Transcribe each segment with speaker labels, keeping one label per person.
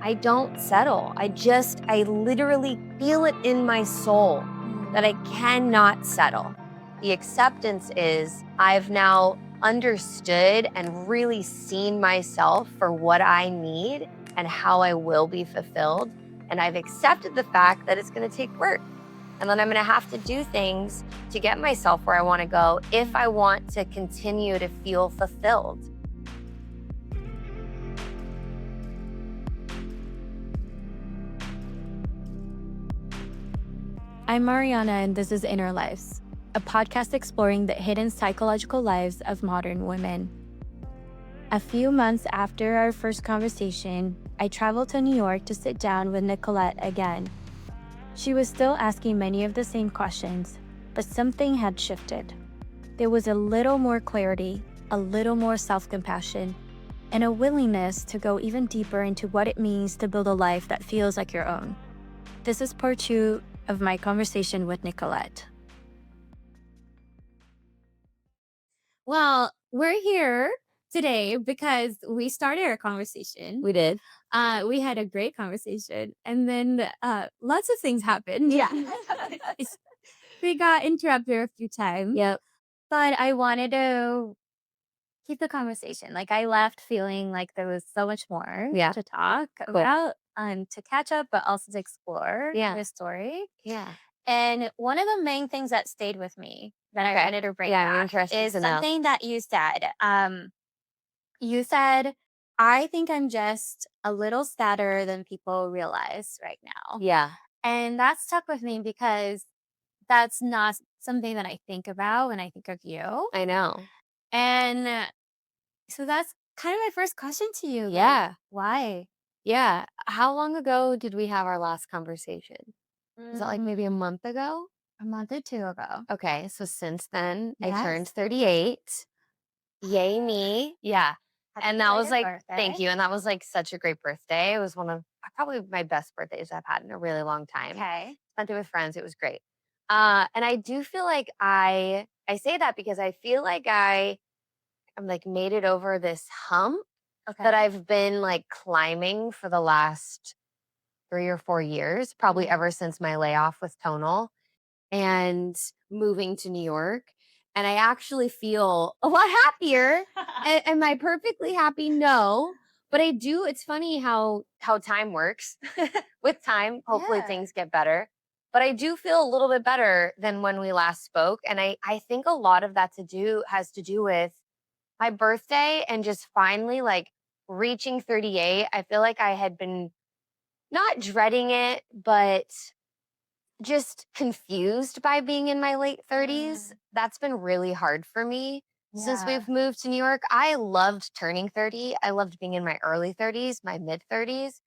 Speaker 1: I don't settle. I literally feel it in my soul that I cannot settle. The acceptance is I've now understood and really seen myself for what I need and how I will be fulfilled. And I've accepted the fact that it's going to take work. And then I'm going to have to do things to get myself where I want to go if I want to continue to feel fulfilled.
Speaker 2: I'm Mariana, and this is Inner Lives, a podcast exploring the hidden psychological lives of modern women. A few months after our first conversation, I traveled to New York to sit down with Nicolette again. She was still asking many of the same questions, but something had shifted. There was a little more clarity, a little more self-compassion, and a willingness to go even deeper into what it means to build a life that feels like your own. This is part 2 of my conversation with Nicolette. Well, we're here today because we started our conversation.
Speaker 1: We did.
Speaker 2: We had a great conversation, and then lots of things happened.
Speaker 1: Yeah.
Speaker 2: We got interrupted a few times.
Speaker 1: Yep.
Speaker 2: But I wanted to keep the conversation. Like, I left feeling like there was so much more to talk about, to catch up, but also to explore your story.
Speaker 1: Yeah.
Speaker 2: And one of the main things that stayed with me that I wanted to bring back is something that you said. You said, I think I'm just a little sadder than people realize right now.
Speaker 1: Yeah.
Speaker 2: And that stuck with me because that's not something that I think about when I think of you.
Speaker 1: I know.
Speaker 2: And so that's kind of my first question to you.
Speaker 1: Yeah.
Speaker 2: Like, why?
Speaker 1: Yeah. How long ago did we have our last conversation? Was that like maybe a month ago?
Speaker 2: A month or 2 ago.
Speaker 1: Okay. So since then, I
Speaker 2: Yes.
Speaker 1: turned 38. Yay me. Yeah.
Speaker 2: Happy
Speaker 1: And that was
Speaker 2: belated
Speaker 1: like,
Speaker 2: birthday.
Speaker 1: thank you. And that was like such a great birthday. It was one of probably my best birthdays I've had in a really long time.
Speaker 2: Okay.
Speaker 1: Spent it with friends. It was great. And I do feel like I say that because I feel like I'm like made it over this hump that I've been like climbing for the last 3 or 4 years, probably ever since my layoff with Tonal and moving to New York. And I actually feel a lot happier. Am I perfectly happy? No. But I do. It's funny how time works. With time, hopefully things get better. But I do feel a little bit better than when we last spoke. And I think a lot of that has to do with my birthday and just finally like reaching 38. I feel like I had been not dreading it, but just confused by being in my late 30s. That's been really hard for me since we've moved to New York. I loved turning 30. I loved being in my early 30s, my mid 30s.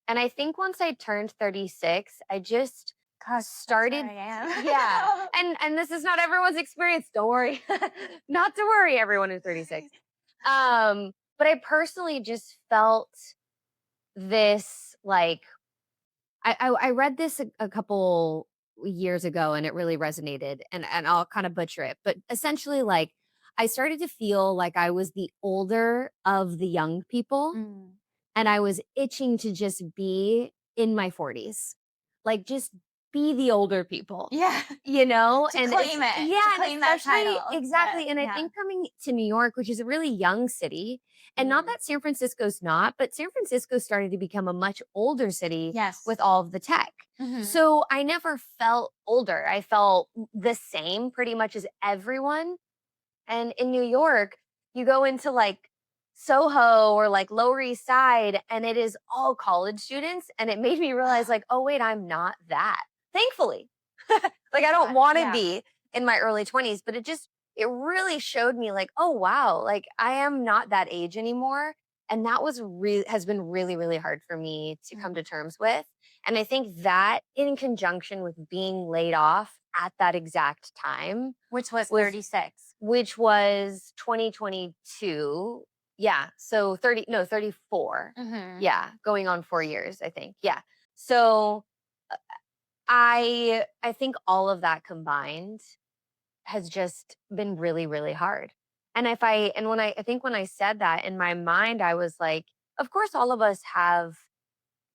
Speaker 1: And I think once I turned 36, I just started. Yeah. And this is not everyone's experience. Don't worry. Not to worry, everyone who's 36. But I personally just felt this like I read this a couple years ago and it really resonated and I'll kind of butcher it. But essentially like I started to feel like I was the older of the young people and I was itching to just be in my 40s. Like just be the older people.
Speaker 2: Yeah.
Speaker 1: You know?
Speaker 2: To claim it.
Speaker 1: Yeah.
Speaker 2: To claim that title.
Speaker 1: Exactly. And I think coming to New York, which is a really young city, and not that San Francisco's not, but San Francisco started to become a much older city with all of the tech. So I never felt older. I felt the same pretty much as everyone. And in New York, you go into like Soho or like Lower East Side and it is all college students. And it made me realize like, oh wait, I'm not that. Thankfully. Like I don't want to be in my early 20s, but it really showed me like, oh wow, like I am not that age anymore. And that has been really, really hard for me to come to terms with. And I think that in conjunction with being laid off at that exact time,
Speaker 2: Which was 36.
Speaker 1: which was 2022. Yeah. So 34. Yeah. Going on 4 years, I think. Yeah. So I think all of that combined has just been really, really hard. And if I and when I think when I said that in my mind, I was like, of course, all of us have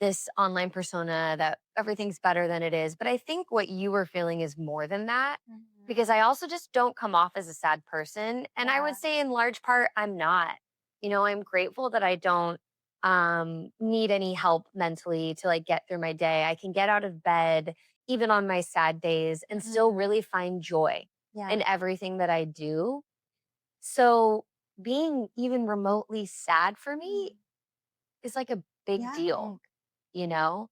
Speaker 1: this online persona that everything's better than it is. But I think what you were feeling is more than that because
Speaker 2: Mhm.
Speaker 1: I also just don't come off as a sad person. And I would
Speaker 2: Yeah.
Speaker 1: say, in large part, I'm not. I'm grateful that I don't need any help mentally to like get through my day. I can get out of bed even on my sad days and still
Speaker 2: Mhm.
Speaker 1: really find joy
Speaker 2: Yeah.
Speaker 1: in everything that I do. So being even remotely sad for me
Speaker 2: Mm.
Speaker 1: is like a big
Speaker 2: Yeah.
Speaker 1: deal, you know?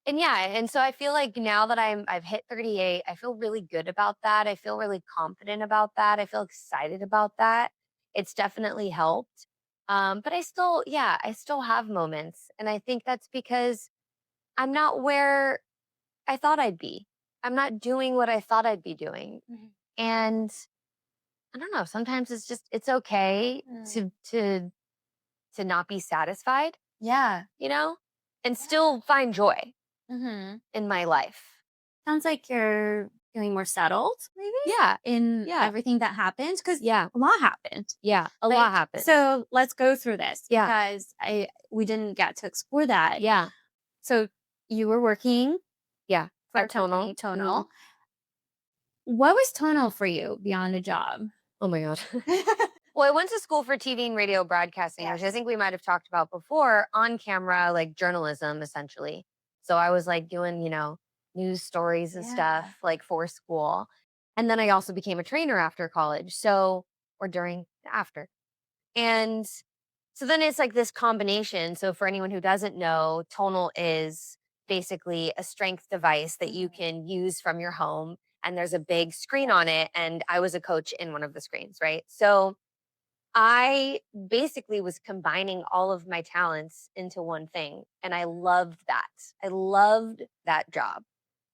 Speaker 1: And yeah, and so I feel like now that I've hit 38, I feel really good about that. I feel really confident about that. I feel excited about that. It's definitely helped. But I still have moments. And I think that's because I'm not where I thought I'd be. I'm not doing what I thought I'd be doing.
Speaker 2: Mhm.
Speaker 1: And I don't know, sometimes it's okay
Speaker 2: Mm.
Speaker 1: to not be satisfied,
Speaker 2: Yeah.
Speaker 1: you know, and
Speaker 2: Yeah.
Speaker 1: still find joy
Speaker 2: Mhm.
Speaker 1: in my life.
Speaker 2: Sounds like you're feeling more settled, maybe,
Speaker 1: Yeah.
Speaker 2: in
Speaker 1: Yeah.
Speaker 2: everything that happens because
Speaker 1: Yeah.
Speaker 2: a lot happened.
Speaker 1: Yeah. A lot
Speaker 2: Like,
Speaker 1: happened.
Speaker 2: so let's go through this
Speaker 1: Yeah.
Speaker 2: because I we didn't get to explore that.
Speaker 1: Yeah.
Speaker 2: So you were working
Speaker 1: Yeah.
Speaker 2: for a
Speaker 1: At Tonal.
Speaker 2: company, Tonal. What was Tonal for you beyond a job?
Speaker 1: Oh my God. Well, I went to school for TV and radio broadcasting, which I
Speaker 2: Yes.
Speaker 1: think we might have talked about before, on camera, like journalism, essentially. So I was like doing, news stories and
Speaker 2: Yeah.
Speaker 1: stuff like for school. And then I also became a trainer after college. So, or during, after. And so then it's like this combination. So for anyone who doesn't know, tonal is basically a strength device that you
Speaker 2: Mhm.
Speaker 1: can use from your home. And there's a big screen on
Speaker 2: Yes.
Speaker 1: it. And I was a coach in one of the screens, right? So I basically was combining all of my talents into one thing. And I loved that. I loved that job.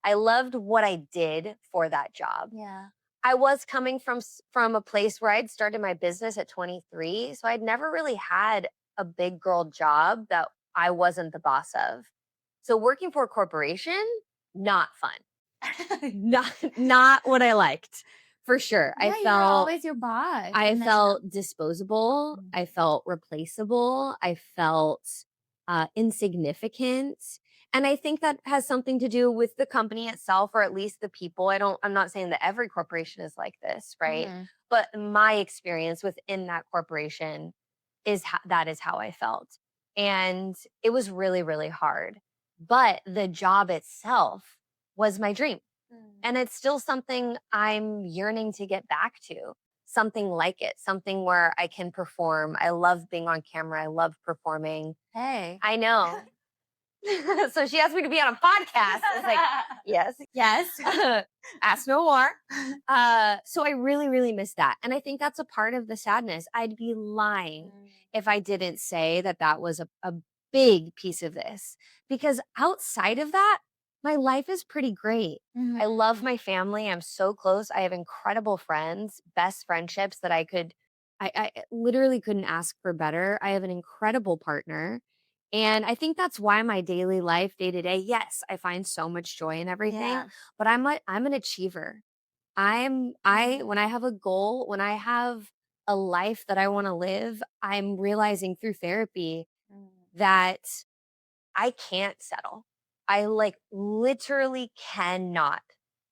Speaker 1: I loved what I did for that job.
Speaker 2: Yeah.
Speaker 1: I was coming from a place where I'd started my business at 23, so I'd never really had a big girl job that I wasn't the boss of. So working for a corporation, not fun. Not what I liked. For sure.
Speaker 2: Yeah, you were always your boss,
Speaker 1: I
Speaker 2: and then
Speaker 1: felt disposable,
Speaker 2: mm,
Speaker 1: I felt replaceable, I felt insignificant. And I think that has something to do with the company itself, or at least the people. I'm not saying that every corporation is like this, right?
Speaker 2: mhm.
Speaker 1: But my experience within that corporation that is how I felt. And it was really, really hard. But the job itself was my dream.
Speaker 2: Mm.
Speaker 1: And it's still something I'm yearning to get back to. Something like it, something where I can perform. I love being on camera. I love performing.
Speaker 2: Hey.
Speaker 1: I know. So she asked me to be on a podcast. I was like, yes.
Speaker 2: Yes.
Speaker 1: Ask no more. So I really, really miss that. And I think that's a part of the sadness. I'd be lying
Speaker 2: Mm.
Speaker 1: if I didn't say that that was a big piece of this. Because outside of that, my life is pretty great. I love
Speaker 2: Mhm.
Speaker 1: my family. I'm so close. I have incredible friends, best friendships that I literally couldn't ask for better. I have an incredible partner. And I think that's why my daily life, day to day, yes, I find so much joy in everything,
Speaker 2: Yeah.
Speaker 1: but I'm an achiever. When I
Speaker 2: Mhm.
Speaker 1: have a goal, when I have a life that I want to live, I'm realizing through therapy
Speaker 2: Mm.
Speaker 1: that I can't settle. I like literally cannot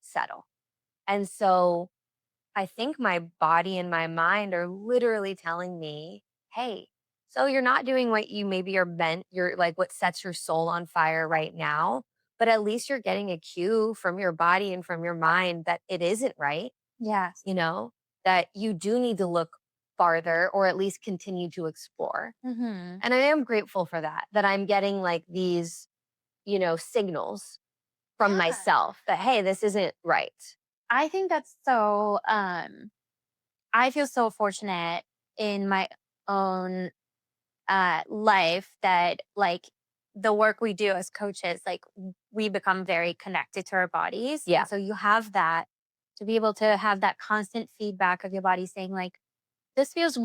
Speaker 1: settle. And so I think my body and my mind are literally telling me, hey, so you're not doing what you maybe are meant, you're like what sets your soul on fire right now, but at least you're getting a cue from your body and from your mind that it isn't right,
Speaker 2: Yes.
Speaker 1: you know, that you do need to look farther or at least continue to explore.
Speaker 2: Mhm.
Speaker 1: And I am grateful for that, that I'm getting like these, signals from
Speaker 2: Yeah.
Speaker 1: myself that, hey, this isn't right.
Speaker 2: I think that's so, I feel so fortunate in my own, life that, like, the work we do as coaches, like, we become very connected to our bodies,
Speaker 1: Yeah.
Speaker 2: and so you have that to be able to have that constant feedback of your body saying, like, "This feels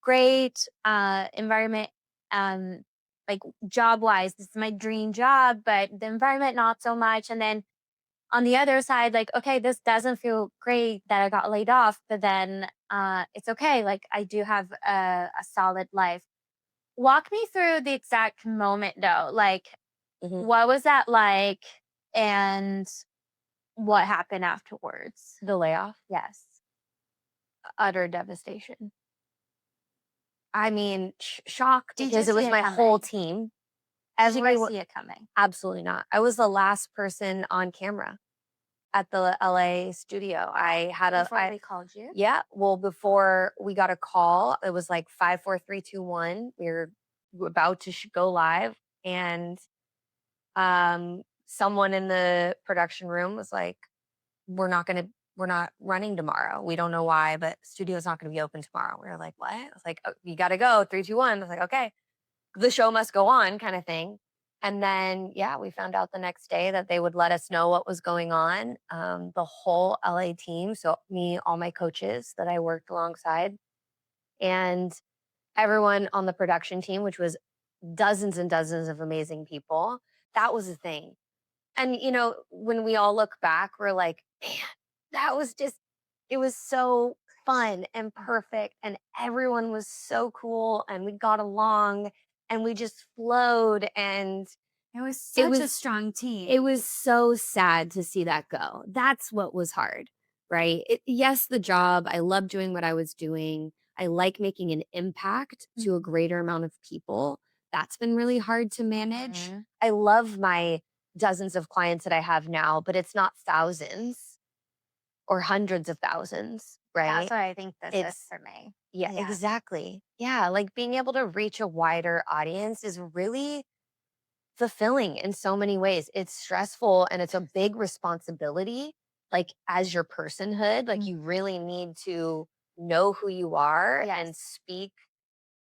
Speaker 2: great, environment, um, like, job-wise, this is my dream job, but the environment, not so much," and then on the other side, like, okay, this doesn't feel great that I got laid off, but then it's okay. Like, I do have a solid life. Walk me through the exact moment though. Like,
Speaker 1: Mhm.
Speaker 2: what was that like? And what happened afterwards?
Speaker 1: The layoff,
Speaker 2: Yes.
Speaker 1: utter devastation. I mean, shock
Speaker 2: Did you
Speaker 1: because it
Speaker 2: see
Speaker 1: was
Speaker 2: it
Speaker 1: my whole
Speaker 2: coming?
Speaker 1: team.
Speaker 2: Did you guys
Speaker 1: Everyone,
Speaker 2: see it coming?
Speaker 1: absolutely not. I was the last person on camera at the LA studio.
Speaker 2: Before they called you?
Speaker 1: Yeah. Well, before we got a call, it was like 5, 4, 3, 2, 1. We were about to go live, and someone in the production room was like, we're not running tomorrow. We don't know why, but studio's not gonna be open tomorrow." We were like, "What?" I was like, "Oh, you gotta go, 3, 2, 1." I was like, "Okay." The show must go on, kind of thing. And then, yeah, we found out the next day that they would let us know what was going on. The whole LA team, so me, all my coaches that I worked alongside, and everyone on the production team, which was dozens and dozens of amazing people. That was the thing. And, when we all look back, we're like, man, that was just, it was so fun and perfect. And everyone was so cool. And we got along and we just flowed. And
Speaker 2: It was
Speaker 1: it
Speaker 2: such a
Speaker 1: was,
Speaker 2: strong team.
Speaker 1: it was so sad to see that go. That's what was hard, right? Yes, the job. I love doing what I was doing. I like making an impact to a greater amount of people. That's been really hard to manage.
Speaker 2: Mhm.
Speaker 1: I love my dozens of clients that I have now, but it's not thousands or hundreds of thousands,
Speaker 2: That's
Speaker 1: right?
Speaker 2: what I think this is
Speaker 1: It's,
Speaker 2: for me.
Speaker 1: yeah,
Speaker 2: Yeah.
Speaker 1: exactly. Yeah, like being able to reach a wider audience is really fulfilling in so many ways. It's stressful and it's a big responsibility. Like, as your personhood, like,
Speaker 2: Mm.
Speaker 1: you really need to know who you are and
Speaker 2: Yes.
Speaker 1: speak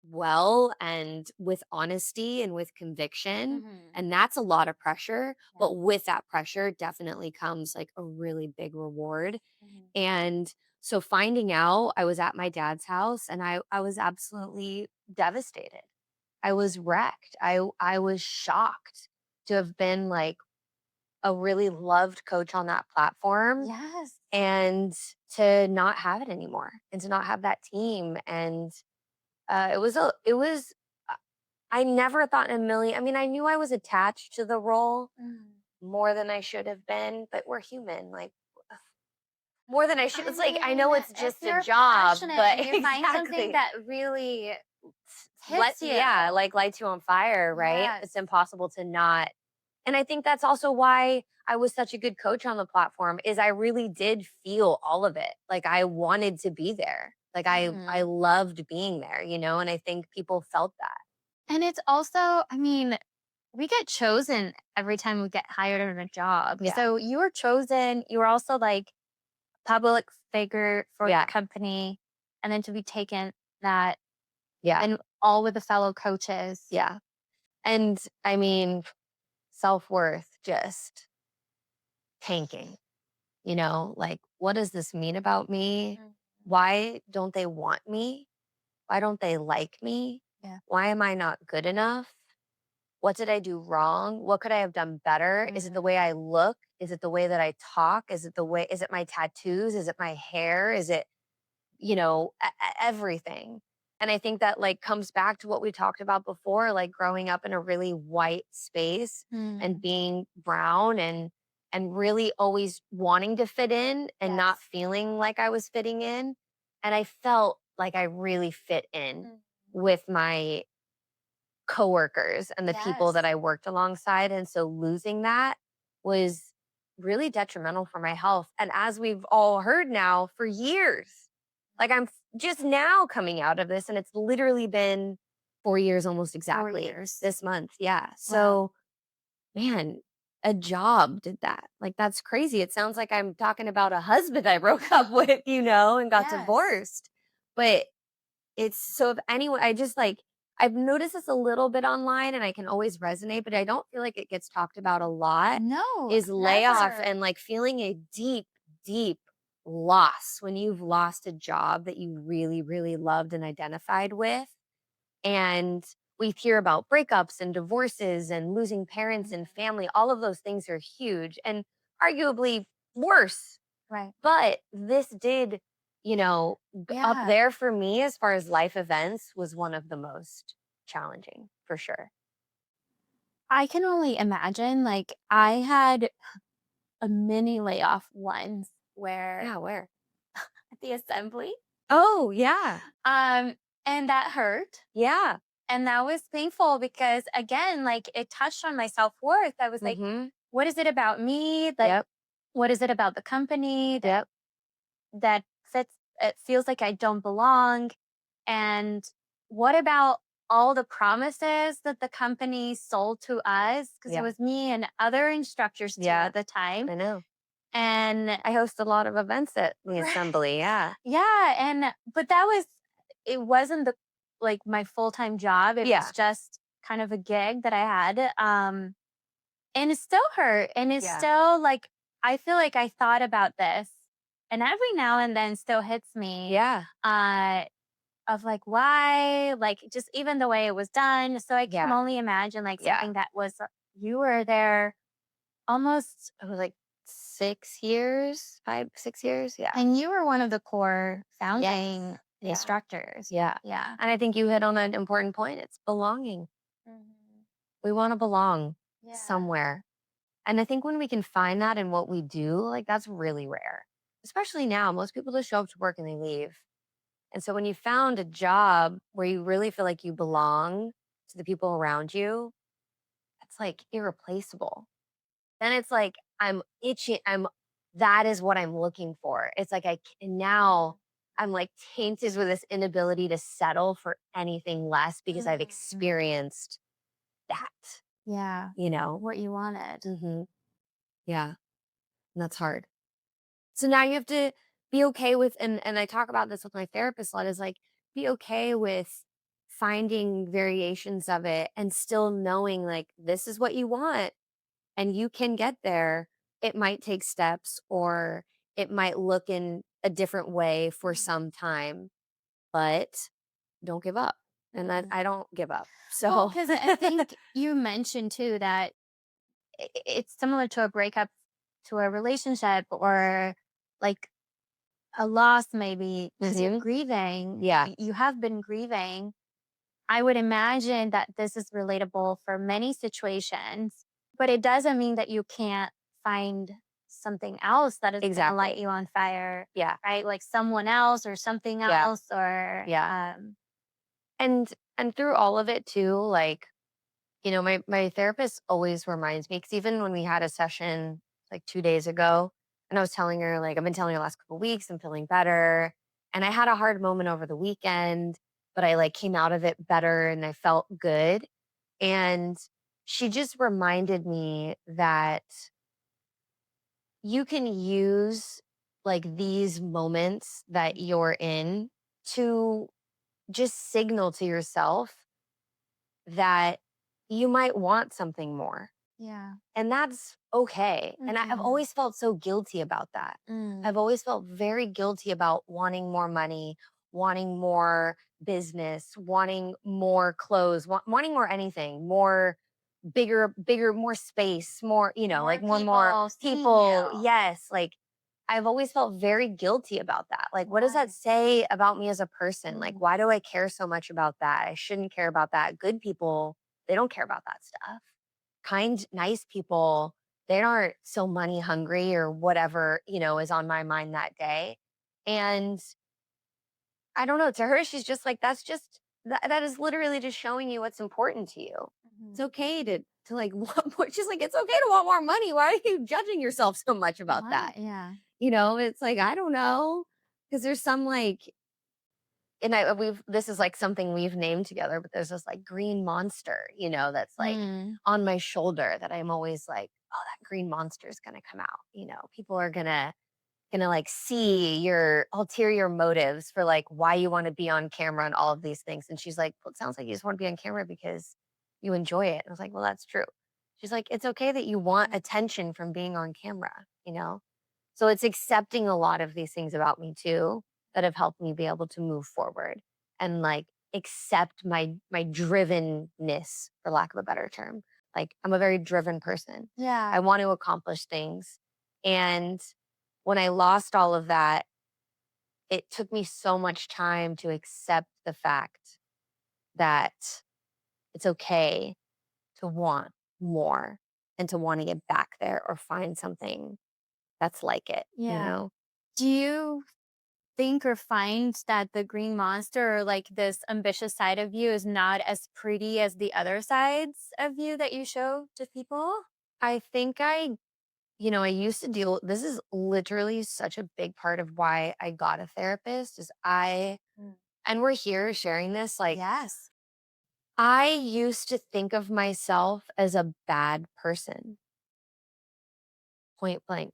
Speaker 1: well and with honesty and with conviction.
Speaker 2: Mhm.
Speaker 1: And that's a lot of pressure.
Speaker 2: Yeah.
Speaker 1: But with that pressure definitely comes like a really big reward.
Speaker 2: Mhm.
Speaker 1: And so finding out, I was at my dad's house and I was absolutely devastated. I was wrecked. I was shocked to have been like a really loved coach on that platform
Speaker 2: Yes.
Speaker 1: and to not have it anymore and to not have that team. And it was uh, I never thought in a million. I mean, I knew I was attached to the role
Speaker 2: Mhm.
Speaker 1: more than I should have been, but we're human. Like, more than I should.
Speaker 2: I
Speaker 1: It's like, I
Speaker 2: mean,
Speaker 1: know it's
Speaker 2: if
Speaker 1: just a
Speaker 2: you're
Speaker 1: job,
Speaker 2: passionate
Speaker 1: but
Speaker 2: and you find something
Speaker 1: exactly.
Speaker 2: that really hits you.
Speaker 1: Yeah, like lights you on fire, right? It's
Speaker 2: Yes.
Speaker 1: impossible to not. And I think that's also why I was such a good coach on the platform is I really did feel all of it. Like, I wanted to be there. Like, I
Speaker 2: Mhm.
Speaker 1: loved being there, and I think people felt that.
Speaker 2: And it's also, I mean, we get chosen every time we get hired in a job.
Speaker 1: Yeah.
Speaker 2: So you were chosen. You were also like public figure for the
Speaker 1: Yeah.
Speaker 2: company, and then to be taken that
Speaker 1: Yeah.
Speaker 2: and all with the fellow coaches.
Speaker 1: Yeah. And I mean, self-worth just tanking, like, what does this mean about me?
Speaker 2: Mhm.
Speaker 1: Why don't they want me? Why don't they like me?
Speaker 2: Yeah.
Speaker 1: Why am I not good enough? What did I do wrong? What could I have done better? Is it the
Speaker 2: Mhm.
Speaker 1: way I look? Is it the way that I talk? Is it my tattoos? Is it my hair? Is it, everything? And I think that like comes back to what we talked about before, like growing up in a really white space and
Speaker 2: Mhm.
Speaker 1: being brown and really always wanting to fit in and not
Speaker 2: Yes.
Speaker 1: feeling like I was fitting in. And I felt like I really fit in
Speaker 2: Mhm.
Speaker 1: with my coworkers and the people that
Speaker 2: Yes.
Speaker 1: I worked alongside. And so losing that was really detrimental for my health. And as we've all heard now for years, like just now coming out of this, and it's literally been 4 years almost
Speaker 2: 4
Speaker 1: exactly
Speaker 2: years.
Speaker 1: this month. Yeah.
Speaker 2: Wow.
Speaker 1: So, man, a job did that. Like, that's crazy. It sounds like I'm talking about a husband I broke up with, and got
Speaker 2: Yes.
Speaker 1: divorced. But it's so if anyone I just like I've noticed this a little bit online and I can always resonate, but I don't feel like it gets talked about a lot,
Speaker 2: No,
Speaker 1: is layoff
Speaker 2: never.
Speaker 1: and like feeling a deep, deep loss when you've lost a job that you really, really loved and identified with. And we hear about breakups and divorces and losing parents
Speaker 2: Mhm.
Speaker 1: and family. All of those things are huge and arguably worse.
Speaker 2: Right.
Speaker 1: But this did, up
Speaker 2: Yeah.
Speaker 1: there for me as far as life events was one of the most challenging for sure.
Speaker 2: I can only imagine, like, I had a mini layoff once where
Speaker 1: Yeah, where?
Speaker 2: at the assembly,
Speaker 1: Oh, yeah.
Speaker 2: um, and that hurt.
Speaker 1: Yeah.
Speaker 2: And that was painful because again, like it touched on my self-worth. I was like,
Speaker 1: Mhm.
Speaker 2: what is it about me? Like,
Speaker 1: Yep.
Speaker 2: what is it about the company
Speaker 1: Yep.
Speaker 2: that fits it feels like I don't belong? And what about all the promises that the company sold to us? Because it
Speaker 1: Yeah.
Speaker 2: was me and other instructors too
Speaker 1: Yeah.
Speaker 2: at the time.
Speaker 1: I know.
Speaker 2: And
Speaker 1: I host a lot of events at the assembly. Yeah.
Speaker 2: yeah, and but that was it wasn't the like my full-time job. It was
Speaker 1: Yeah.
Speaker 2: just kind of a gig that I had. And it still hurt. And it's
Speaker 1: Yeah.
Speaker 2: still like I feel like I thought about this and every now and then still hits me
Speaker 1: Yeah.
Speaker 2: uh of like why, like just even the way it was done. So I can
Speaker 1: Yeah.
Speaker 2: only imagine like
Speaker 1: Yeah.
Speaker 2: something that was you were there almost
Speaker 1: It was like 6 years, 5, 6 years. Yeah.
Speaker 2: and you were one of the core
Speaker 1: Yes.
Speaker 2: founding
Speaker 1: Yeah.
Speaker 2: instructors.
Speaker 1: Yeah.
Speaker 2: Yeah.
Speaker 1: And I think you hit on an important point. It's belonging.
Speaker 2: Mhm.
Speaker 1: We want to belong
Speaker 2: Yeah.
Speaker 1: somewhere. And I think when we can find that in what we do, like that's really rare. Especially now, most people just show up to work and they leave. And so when you found a job where you really feel like you belong to the people around you, that's like irreplaceable. Then it's like I'm itching. That is what I'm looking for. It's like now I'm like tainted with this inability to settle for anything less because I've
Speaker 2: Mhm.
Speaker 1: experienced that,
Speaker 2: Yeah.
Speaker 1: you know?
Speaker 2: What you wanted.
Speaker 1: Hmm. Yeah. And that's hard. So now you have to be okay with, and I talk about this with my therapist a lot, is like be okay with finding variations of it and still knowing like this is what you want and you can get there. It might take steps or it might look in a different way for
Speaker 2: Mhm.
Speaker 1: some time, but don't give up. And that
Speaker 2: Mhm.
Speaker 1: I don't give up.
Speaker 2: Well,
Speaker 1: So
Speaker 2: because I think you mentioned too that it's similar to a breakup to a relationship or like a loss, maybe because you're
Speaker 1: Mhm.
Speaker 2: grieving.
Speaker 1: Yeah,
Speaker 2: You have been grieving. I would imagine that this is relatable for many situations, but it doesn't mean that you can't find something else that is going to light
Speaker 1: exactly.
Speaker 2: you on fire,
Speaker 1: Yeah.
Speaker 2: right? Like someone else or something
Speaker 1: Yeah.
Speaker 2: else or
Speaker 1: Yeah. And through all of it too, like, my therapist always reminds me, because even when we had a session like 2 days ago, and I was telling her, like, I've been telling her last couple of weeks, I'm feeling better. And I had a hard moment over the weekend, but I like came out of it better and I felt good. And she just reminded me that you can use like these moments that you're in to just signal to yourself that you might want something more.
Speaker 2: yeah.
Speaker 1: And that's okay. And I've
Speaker 2: Mhm.
Speaker 1: always felt so guilty about that.
Speaker 2: Mm.
Speaker 1: I've always felt very guilty about wanting more money, wanting more business, wanting more clothes, wanting more anything, more bigger, more space, more,
Speaker 2: More
Speaker 1: like one more
Speaker 2: people seeing
Speaker 1: people.
Speaker 2: you.
Speaker 1: Yes. Like I've always felt very guilty about that. Like, what does that
Speaker 2: Right.
Speaker 1: say about me as a person? Like,
Speaker 2: Mm.
Speaker 1: why do I care so much about that? I shouldn't care about that. Good people, they don't care about that stuff. Kind, nice people, they aren't so money hungry or whatever, is on my mind that day. And I don't know, to her, she's just like, that's just, that is literally just showing you what's important to you. It's
Speaker 2: Mhm.
Speaker 1: okay to like, want more. She's like, it's okay to want more money. Why are you judging yourself so much about
Speaker 2: Why?
Speaker 1: that?
Speaker 2: Yeah.
Speaker 1: It's like, I don't know. Cause there's some like, this is like something we've named together, but there's this like green monster, that's like
Speaker 2: Mm.
Speaker 1: on my shoulder that I'm always like, oh, that green monster is gonna come out. People are gonna like see your ulterior motives for like why you want to be on camera and all of these things. And she's like, well, it sounds like you just want to be on camera because you enjoy it. And I was like, well, that's true. She's like, it's okay that you want attention from being on camera. So it's accepting a lot of these things about me too that have helped me be able to move forward and like accept my drivenness, for lack of a better term. Like I'm a very driven person.
Speaker 2: Yeah.
Speaker 1: I want to accomplish things And when I lost all of that, it took me so much time to accept the fact that it's okay to want more and to want to get back there or find something that's like it, you
Speaker 2: Yeah.
Speaker 1: know?
Speaker 2: Do you think or find that the green monster or like this ambitious side of you is not as pretty as the other sides of you that you show to people?
Speaker 1: I think I used to deal this is literally such a big part of why I got a therapist is
Speaker 2: Mm.
Speaker 1: and we're here sharing this, like,
Speaker 2: Yes.
Speaker 1: I used to think of myself as a bad person, point blank.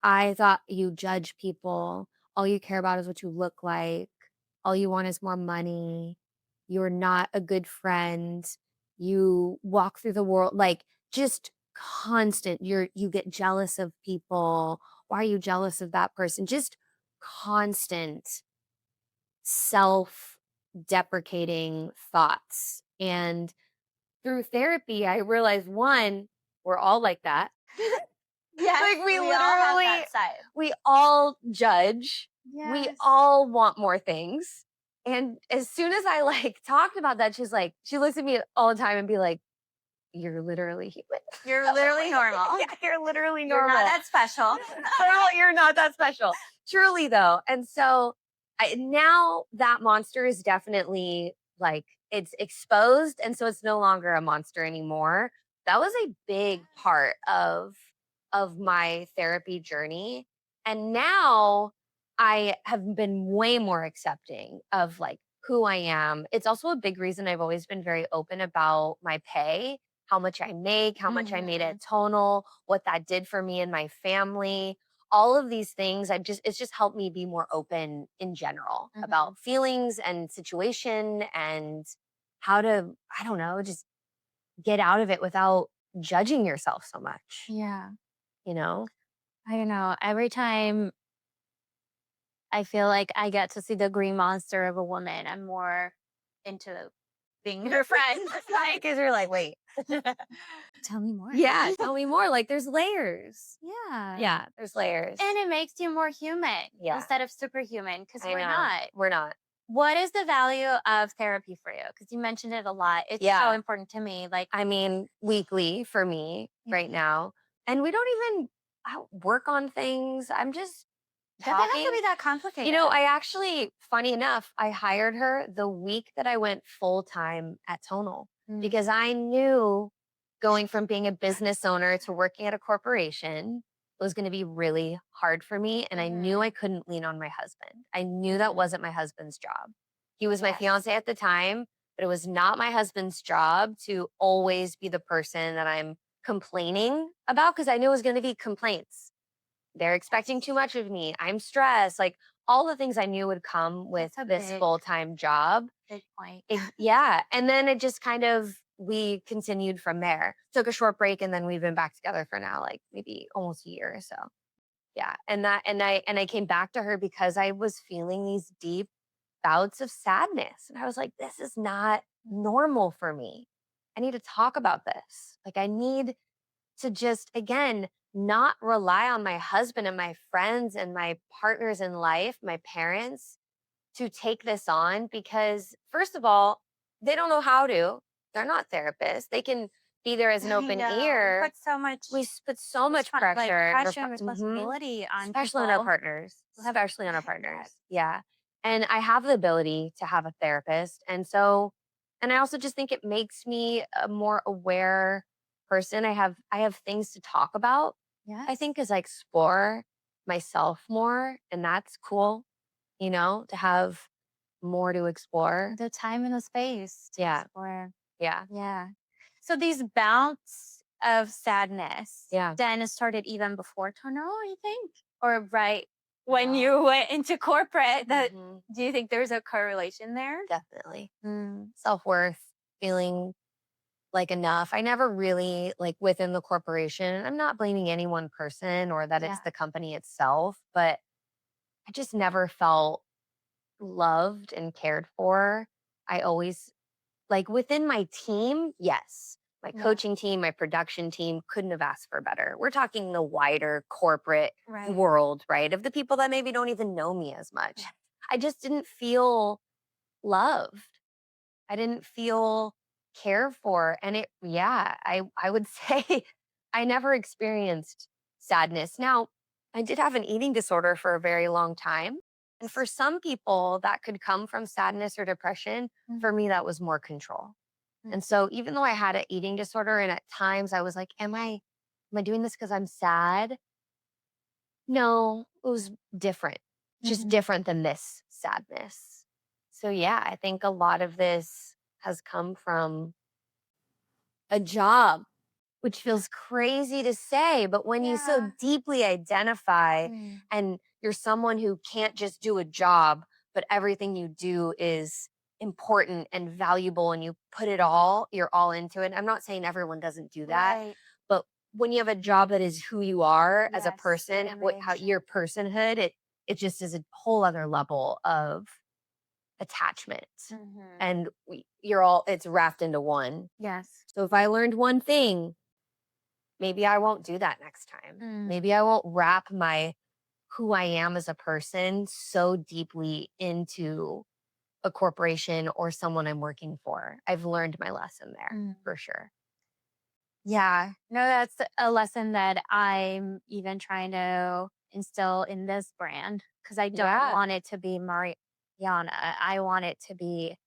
Speaker 1: I thought you judge people. All you care about is what you look like. All you want is more money. You're not a good friend. You walk through the world like just constant. You get jealous of people. Why are you jealous of that person? Just constant self deprecating thoughts. And through therapy, I realized one, we're all like that.
Speaker 2: Yes,
Speaker 1: Like we
Speaker 2: we all have
Speaker 1: literally
Speaker 2: that side.
Speaker 1: we all judge. We
Speaker 2: Yes.
Speaker 1: all want more things. And as soon as I like talked about that, she's like, she looks at me all the time and be like, "You're literally human.
Speaker 2: You're literally normal.
Speaker 1: Yeah, you're literally
Speaker 2: You're not
Speaker 1: normal.
Speaker 2: that special.
Speaker 1: Girl, you're not that special." Truly though. And so now that monster is definitely like it's exposed. And so it's no longer a monster anymore. That was a big part of my therapy journey. And now I have been way more accepting of like who I am. It's also a big reason I've always been very open about my pay, how much I make, how much I made
Speaker 2: Mhm.
Speaker 1: at Tonal, what that did for me and my family. All of these things, it's just helped me be more open in general
Speaker 2: Mhm.
Speaker 1: about feelings and situation and how to, I don't know, just get out of it without judging yourself so much,
Speaker 2: Yeah.
Speaker 1: you know?
Speaker 2: I don't know. Every time I feel like I get to see the green monster of a woman, I'm more into being her friend. Like,
Speaker 1: Because you're like, wait,
Speaker 2: tell me more.
Speaker 1: yeah, tell me more. Like there's layers.
Speaker 2: Yeah.
Speaker 1: Yeah, there's layers.
Speaker 2: And it makes you more human
Speaker 1: Yeah,
Speaker 2: instead of superhuman because
Speaker 1: I
Speaker 2: we're
Speaker 1: know.
Speaker 2: not.
Speaker 1: We're not.
Speaker 2: What is the value of therapy for you? Because you mentioned it a lot. It's so
Speaker 1: Yeah.
Speaker 2: important to me. Like,
Speaker 1: I mean, weekly for me
Speaker 2: yeah,
Speaker 1: right now. And we don't even work on things. I'm just
Speaker 2: doesn't have to
Speaker 1: talking.
Speaker 2: be that
Speaker 1: You know,
Speaker 2: complicated.
Speaker 1: I actually, funny enough, I hired her the week that I went full time at Tonal
Speaker 2: Mm.
Speaker 1: because I knew going from being a business owner to working at a corporation was going to be really hard for me. And I knew I
Speaker 2: Mhm.
Speaker 1: couldn't lean on my husband. I knew that
Speaker 2: Mhm.
Speaker 1: wasn't my husband's job. He was my
Speaker 2: Yes.
Speaker 1: fiance at the time, but it was not my husband's job to always be the person that I'm complaining about because I knew it was going to be complaints. They're expecting
Speaker 2: Yes.
Speaker 1: too much of me. I'm stressed. Like all the things I knew would come with
Speaker 2: That's a
Speaker 1: this
Speaker 2: big,
Speaker 1: full-time job.
Speaker 2: big point.
Speaker 1: Yeah. And then it just kind of, we continued from there. Took a short break and then we've been back together for now, like maybe almost a year or so. Yeah. And I came back to her because I was feeling these deep bouts of sadness. And I was like, this is not normal for me. I need to talk about this. Like I need to just again not rely on my husband and my friends and my partners in life, my parents to take this on because first of all, they don't know how to. They're not therapists. They can be there as an
Speaker 2: I
Speaker 1: open
Speaker 2: know. We
Speaker 1: ear.
Speaker 2: put so much
Speaker 1: Put so much
Speaker 2: like
Speaker 1: pressure,
Speaker 2: pressure and
Speaker 1: mhm,
Speaker 2: responsibility on
Speaker 1: especially on our
Speaker 2: people
Speaker 1: partners,
Speaker 2: who have
Speaker 1: especially on our
Speaker 2: had that.
Speaker 1: partners. Yeah. And I have the ability to have a therapist. And so, and I also just think it makes me a more aware person. I have things to talk about, I
Speaker 2: Yes.
Speaker 1: think, as I explore myself more. And that's cool, to have more to explore.
Speaker 2: The time and the space to
Speaker 1: Yeah.
Speaker 2: explore.
Speaker 1: Yeah.
Speaker 2: Yeah. So these bouts of sadness
Speaker 1: Yeah.
Speaker 2: then it started even before Tono, you think? Or right when
Speaker 1: No.
Speaker 2: you went into corporate that
Speaker 1: Mhm.
Speaker 2: do you think there's a correlation there?
Speaker 1: Definitely.
Speaker 2: Mm.
Speaker 1: Self worth, feeling like enough. I never really like within the corporation. I'm not blaming any one person or that it's
Speaker 2: Yeah.
Speaker 1: the company itself, but I just never felt loved and cared for. I always like within my team, yes. My
Speaker 2: Yeah.
Speaker 1: coaching team, my production team couldn't have asked for better. We're talking the wider corporate
Speaker 2: Right.
Speaker 1: world, right? Of the people that maybe don't even know me as much.
Speaker 2: Yeah.
Speaker 1: I just didn't feel loved. I didn't feel cared for. And I would say I never experienced sadness. Now, I did have an eating disorder for a very long time. And for some people, that could come from sadness or depression. For
Speaker 2: Mhm.
Speaker 1: me, that was more control.
Speaker 2: Mm.
Speaker 1: And so even though I had an eating disorder and at times I was like, am I doing this because I'm sad? No, it was different. Just
Speaker 2: Mhm.
Speaker 1: different than this sadness. So yeah, I think a lot of this has come from a job, which feels crazy to say, but when you so
Speaker 2: Yeah.
Speaker 1: deeply identify
Speaker 2: Mm.
Speaker 1: and you're someone who can't just do a job, but everything you do is important and valuable and you put it all, you're all into it. I'm not saying everyone doesn't do that,
Speaker 2: Right.
Speaker 1: but when you have a job that is who you are as a
Speaker 2: Yes. Your
Speaker 1: person, how
Speaker 2: image.
Speaker 1: your personhood, it just is a whole other level of attachment.
Speaker 2: Mhm.
Speaker 1: And you're all it's wrapped into one.
Speaker 2: Yes.
Speaker 1: So if I learned one thing, maybe I won't do that next time.
Speaker 2: Mm.
Speaker 1: Maybe I won't wrap my who I am as a person so deeply into a corporation or someone I'm working for. I've learned my lesson there
Speaker 2: Mm.
Speaker 1: for sure.
Speaker 2: Yeah. No, that's a lesson that I'm even trying to instill in this brand because I don't
Speaker 1: Yeah.
Speaker 2: want it to be Mariana. I want it to be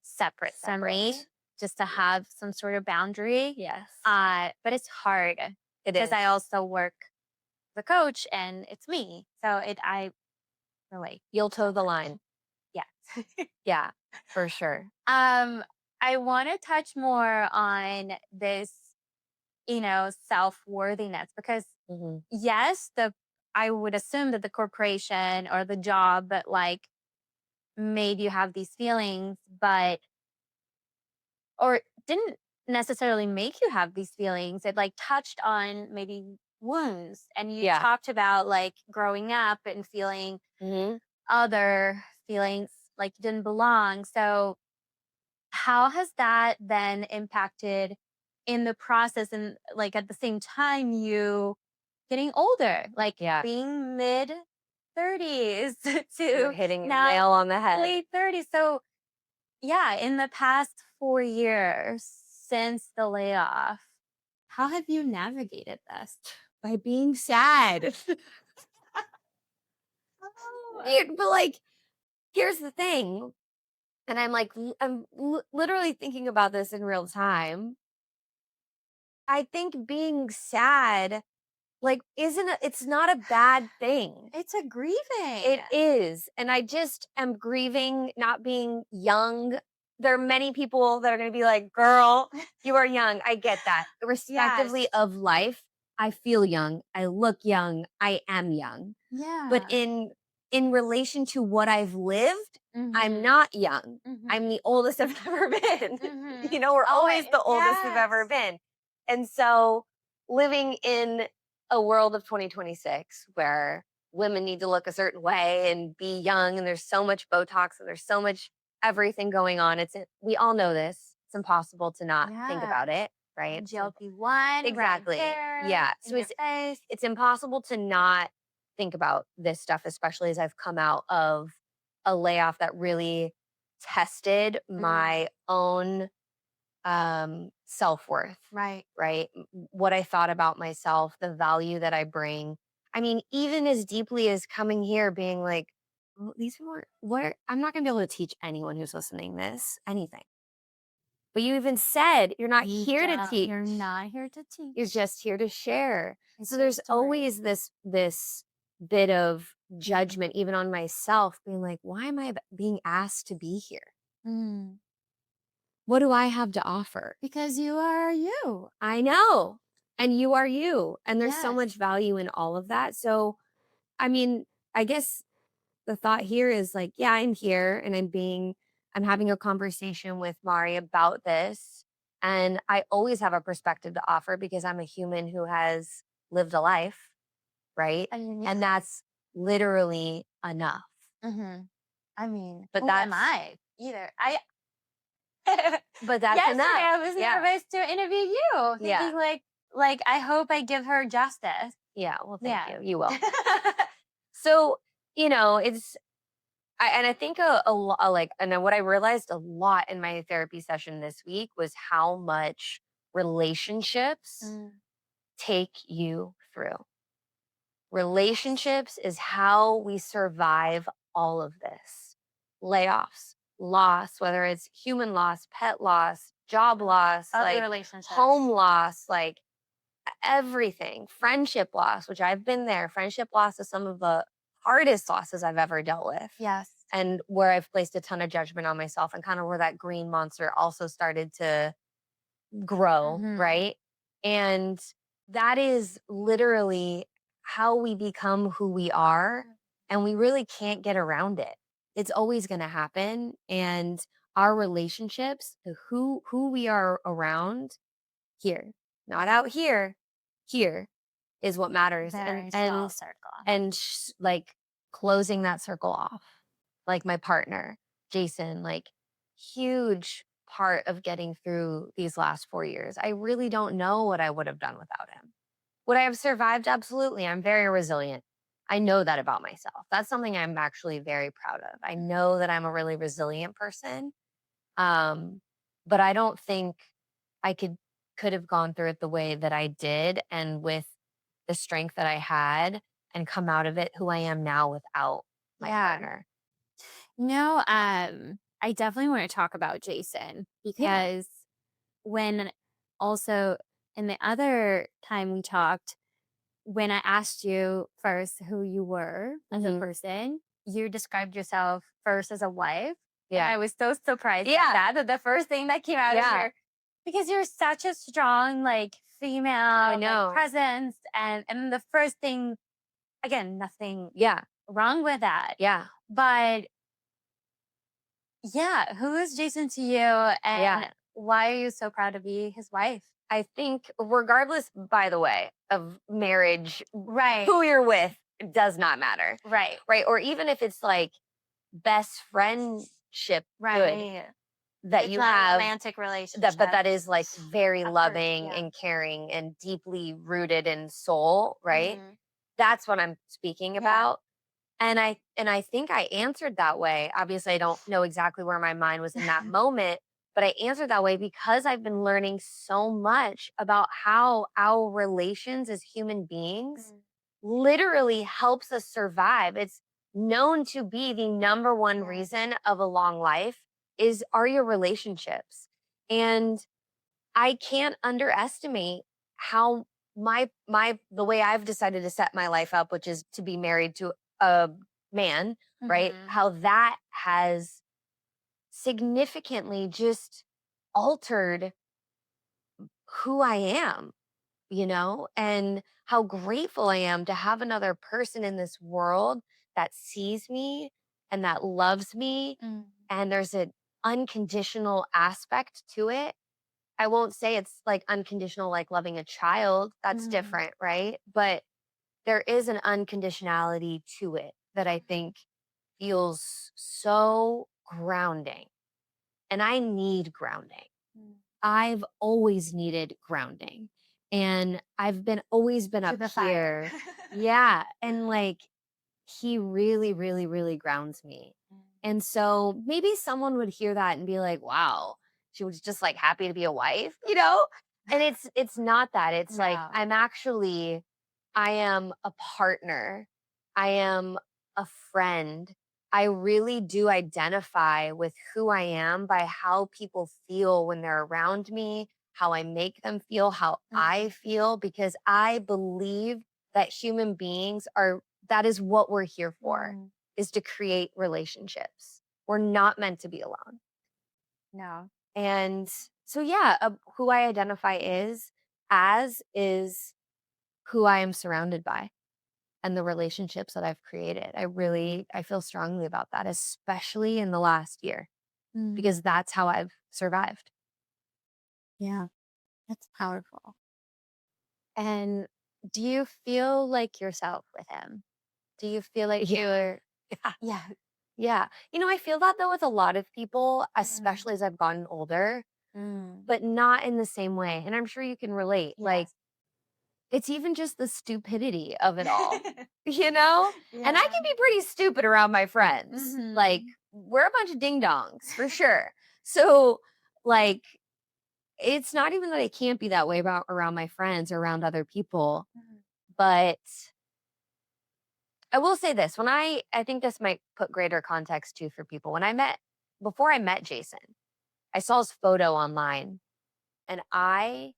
Speaker 2: separate from me,
Speaker 1: Separate.
Speaker 2: just to
Speaker 1: Yeah.
Speaker 2: have some sort of boundary.
Speaker 1: Yes.
Speaker 2: But it's hard
Speaker 1: It
Speaker 2: because
Speaker 1: is.
Speaker 2: I also work the coach and it's me. So I relate
Speaker 1: You'll
Speaker 2: so
Speaker 1: toe the
Speaker 2: much.
Speaker 1: line.
Speaker 2: Yes.
Speaker 1: Yeah, for sure.
Speaker 2: um, I want to touch more on this, self-worthiness because
Speaker 1: Hmm.
Speaker 2: yes, the I would assume that the corporation or the job that like made you have these feelings, but or didn't necessarily make you have these feelings. It like touched on maybe wounds. And you
Speaker 1: Yeah.
Speaker 2: talked about like growing up and feeling
Speaker 1: Hmm.
Speaker 2: other feelings like you didn't belong. So, how has that then impacted in the process and like at the same time you getting older, like
Speaker 1: Yeah.
Speaker 2: being mid 30s
Speaker 1: You're
Speaker 2: to
Speaker 1: hitting your
Speaker 2: now
Speaker 1: nail on the head.
Speaker 2: late 30s. So, yeah, in the past 4 years since the layoff, how have you navigated this?
Speaker 1: By being sad.
Speaker 2: Oh.
Speaker 1: Weird, but like, here's the thing. And literally thinking about this in real time. I think being sad, like, it's not a bad thing.
Speaker 2: It's a grieving.
Speaker 1: It is. And I just am grieving not being young. There are many people that are going to be like, girl, you are young. I get that.
Speaker 2: Yes.
Speaker 1: Respectively of life, I feel young. I look young. I am young. But
Speaker 2: Yeah.
Speaker 1: in relation to what I've lived, I'm
Speaker 2: Mhm.
Speaker 1: not young. I'm
Speaker 2: Mhm.
Speaker 1: the oldest I've ever been.
Speaker 2: Mhm.
Speaker 1: We're always
Speaker 2: Oh,
Speaker 1: the oldest we've ever
Speaker 2: yes.
Speaker 1: been. And so living in a world of 2026 where women need to look a certain way and be young and there's so much botox and there's so much everything going on, we all know this. It's impossible to not think
Speaker 2: Yes.
Speaker 1: about it, right?
Speaker 2: GLP-1 running
Speaker 1: Exactly.
Speaker 2: hair
Speaker 1: Yeah.
Speaker 2: in
Speaker 1: So
Speaker 2: your face.
Speaker 1: it's impossible to not think about this stuff, especially as I've come out of a layoff that really tested
Speaker 2: Mm.
Speaker 1: my own self-worth,
Speaker 2: Right.
Speaker 1: right? What I thought about myself, the value that I bring. I mean, even as deeply as coming here being like, "Well, these people are what I'm not gonna be able to teach anyone who's listening this anything. But you even said you're not here to teach.
Speaker 2: You're not here to
Speaker 1: You're
Speaker 2: teach.
Speaker 1: just here to share.
Speaker 2: It's
Speaker 1: So
Speaker 2: your
Speaker 1: there's
Speaker 2: story.
Speaker 1: always this bit of judgment even on myself being like, why am I being asked to be here?
Speaker 2: Mm.
Speaker 1: What do I have to offer?
Speaker 2: Because you are you.
Speaker 1: I know. And you are you. And there's so
Speaker 2: Yes.
Speaker 1: much value in all of that. So, I mean, I guess the thought here is like, yeah, I'm here and I'm having a conversation with Mari about this. And I always have a perspective to offer because I'm a human who has lived a life, right?
Speaker 2: I mean, yeah.
Speaker 1: And that's literally enough.
Speaker 2: Mhm. I mean,
Speaker 1: But
Speaker 2: who am
Speaker 1: that's
Speaker 2: I either? I
Speaker 1: But that's
Speaker 2: Yesterday,
Speaker 1: enough.
Speaker 2: I was
Speaker 1: Yeah.
Speaker 2: nervous to interview you,
Speaker 1: Yeah.
Speaker 2: thinking I hope I give her justice.
Speaker 1: Yeah. Well, thank
Speaker 2: Yeah.
Speaker 1: you. You will. So, it's and I think a lot like, and then what I realized a lot in my therapy session this week was how much relationships
Speaker 2: Mm.
Speaker 1: take you through. Relationships is how we survive all of this. Layoffs, loss, whether it's human loss, pet loss, job loss,
Speaker 2: Other
Speaker 1: like
Speaker 2: relationships.
Speaker 1: home loss, like everything, friendship loss, which I've been there. Friendship loss is some of the hardest losses I've ever dealt with.
Speaker 2: Yes.
Speaker 1: And where I've placed a ton of judgment on myself, and kind of where that green monster also started to grow,
Speaker 2: Mhm.
Speaker 1: right? And that is literally how we become who we are. And we really can't get around it. It's always going to happen. And our relationships to who we are around here, not out here is what matters. and
Speaker 2: Very small
Speaker 1: and
Speaker 2: circle.
Speaker 1: and like closing that circle off, like my partner Jason, like huge part of getting through these last 4 years. I really don't know what I would have done without him. Would I have survived? Absolutely. I'm very resilient. I know that about myself. That's something I'm actually very proud of. I know that I'm a really resilient person. um but I don't think I could have gone through it the way that I did, and with the strength that I had, and come out of it who I am now without my
Speaker 2: Yeah.
Speaker 1: partner.
Speaker 2: No, I definitely want to talk about Jason
Speaker 1: Yeah.
Speaker 2: because when also in the other time we talked, when I asked you first who you were as a
Speaker 1: Mhm.
Speaker 2: person, you described yourself first as a wife. And
Speaker 1: Yeah.
Speaker 2: I was so surprised
Speaker 1: Yeah.
Speaker 2: at that the first thing that came out of
Speaker 1: Yeah.
Speaker 2: your because you're such a strong
Speaker 1: I
Speaker 2: female
Speaker 1: know.
Speaker 2: presence and the first thing again, nothing
Speaker 1: Yeah.
Speaker 2: wrong with that.
Speaker 1: Yeah.
Speaker 2: But yeah, who is Jason to you
Speaker 1: Yeah.
Speaker 2: and why are you so proud to be his wife?
Speaker 1: I think regardless, by the way, of marriage,
Speaker 2: Right.
Speaker 1: who you're with does not matter.
Speaker 2: Right.
Speaker 1: Right. Or even if it's like best friendship, good,
Speaker 2: Right.
Speaker 1: that
Speaker 2: It's
Speaker 1: you
Speaker 2: not a
Speaker 1: have,
Speaker 2: romantic
Speaker 1: but
Speaker 2: relationship.
Speaker 1: that is like very
Speaker 2: Of course,
Speaker 1: loving
Speaker 2: yeah.
Speaker 1: and caring and deeply rooted in soul, right?
Speaker 2: Mhm.
Speaker 1: That's what I'm speaking
Speaker 2: Yeah.
Speaker 1: about. And I think I answered that way. Obviously, I don't know exactly where my mind was in that moment, but I answered that way because I've been learning so much about how our relations as human beings
Speaker 2: Mm.
Speaker 1: literally helps us survive. It's known to be the number one
Speaker 2: Yeah.
Speaker 1: reason of a long life is are your relationships. And I can't underestimate how the way I've decided to set my life up, which is to be married to a man, right?
Speaker 2: Mhm.
Speaker 1: How that has significantly just altered who I am, and how grateful I am to have another person in this world that sees me and that loves me.
Speaker 2: Mm.
Speaker 1: And there's an unconditional aspect to it. I won't say it's like unconditional, like loving a child. That's
Speaker 2: Mhm.
Speaker 1: different, right? But there is an unconditionality to it that I think feels so grounding. And I need grounding.
Speaker 2: Mm.
Speaker 1: I've always needed grounding. And I've been always been
Speaker 2: To
Speaker 1: up
Speaker 2: the fire.
Speaker 1: here. Yeah. And like he really, really, really grounds me.
Speaker 2: Mm.
Speaker 1: And so maybe someone would hear that and be like, wow, she was just like happy to be a wife, you know? And it's not that. It's like
Speaker 2: No.
Speaker 1: I am a partner. I am a friend. I really do identify with who I am by how people feel when they're around me, how I make them feel, how I
Speaker 2: Mhm.
Speaker 1: feel, because I believe that human beings that is what we're here for,
Speaker 2: Mm.
Speaker 1: is to create relationships. We're not meant to be alone.
Speaker 2: No.
Speaker 1: And so, yeah, who I identify is who I am surrounded by and the relationships that I've created. I feel strongly about that, especially in the last year,
Speaker 2: Mm.
Speaker 1: because that's how I've survived.
Speaker 2: Yeah. That's powerful. And do you feel like yourself with him? Do you feel like
Speaker 1: Yeah.
Speaker 2: you're
Speaker 1: Yeah.
Speaker 2: yeah.
Speaker 1: Yeah. I feel that though with a lot of people,
Speaker 2: Mm,
Speaker 1: especially as I've gotten older,
Speaker 2: mm.
Speaker 1: but not in the same way. And I'm sure you can relate. Like,
Speaker 2: Yes.
Speaker 1: it's even just the stupidity of it all, you know? And I
Speaker 2: Yeah.
Speaker 1: can be pretty stupid around my friends. Like,
Speaker 2: Mhm.
Speaker 1: we're a bunch of ding dongs for sure. So, like, it's not even that I can't be that way about around my friends or around other people,
Speaker 2: Mhm.
Speaker 1: but I will say this, when I think this might put greater context too for people. Before I met Jason, I saw his photo online and I